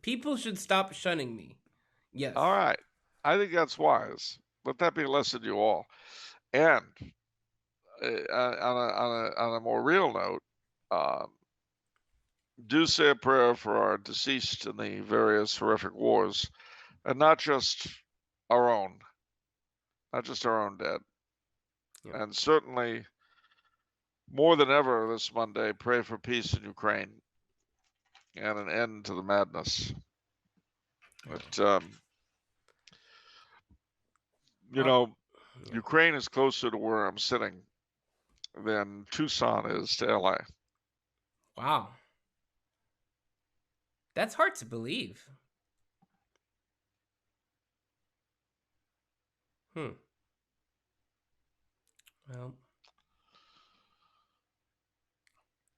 People should stop shunning me. Yes. All right. I think that's wise. Let that be a lesson to you all. And on a more real note, do say a prayer for our deceased in the various horrific wars, and not just our own dead. Yeah. And certainly, more than ever this Monday, pray for peace in Ukraine and an end to the madness. But Ukraine is closer to where I'm sitting than Tucson is to LA. Wow. That's hard to believe. Well,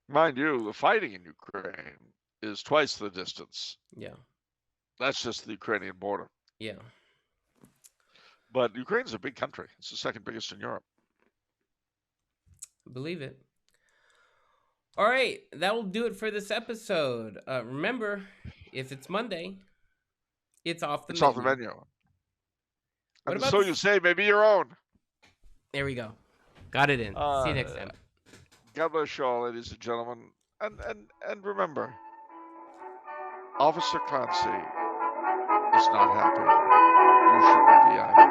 mind you, the fighting in Ukraine is twice the distance. Yeah. That's just the Ukrainian border. Yeah. But Ukraine's a big country. It's the second biggest in Europe. Believe it. All right, that will do it for this episode. Remember, if it's Monday, it's off the menu. Off the menu. What And about so you say, maybe your own. There we go. Got it in. See you next time. God bless you all, ladies and gentlemen. And remember, Officer Clancy is not happy. You shouldn't be either.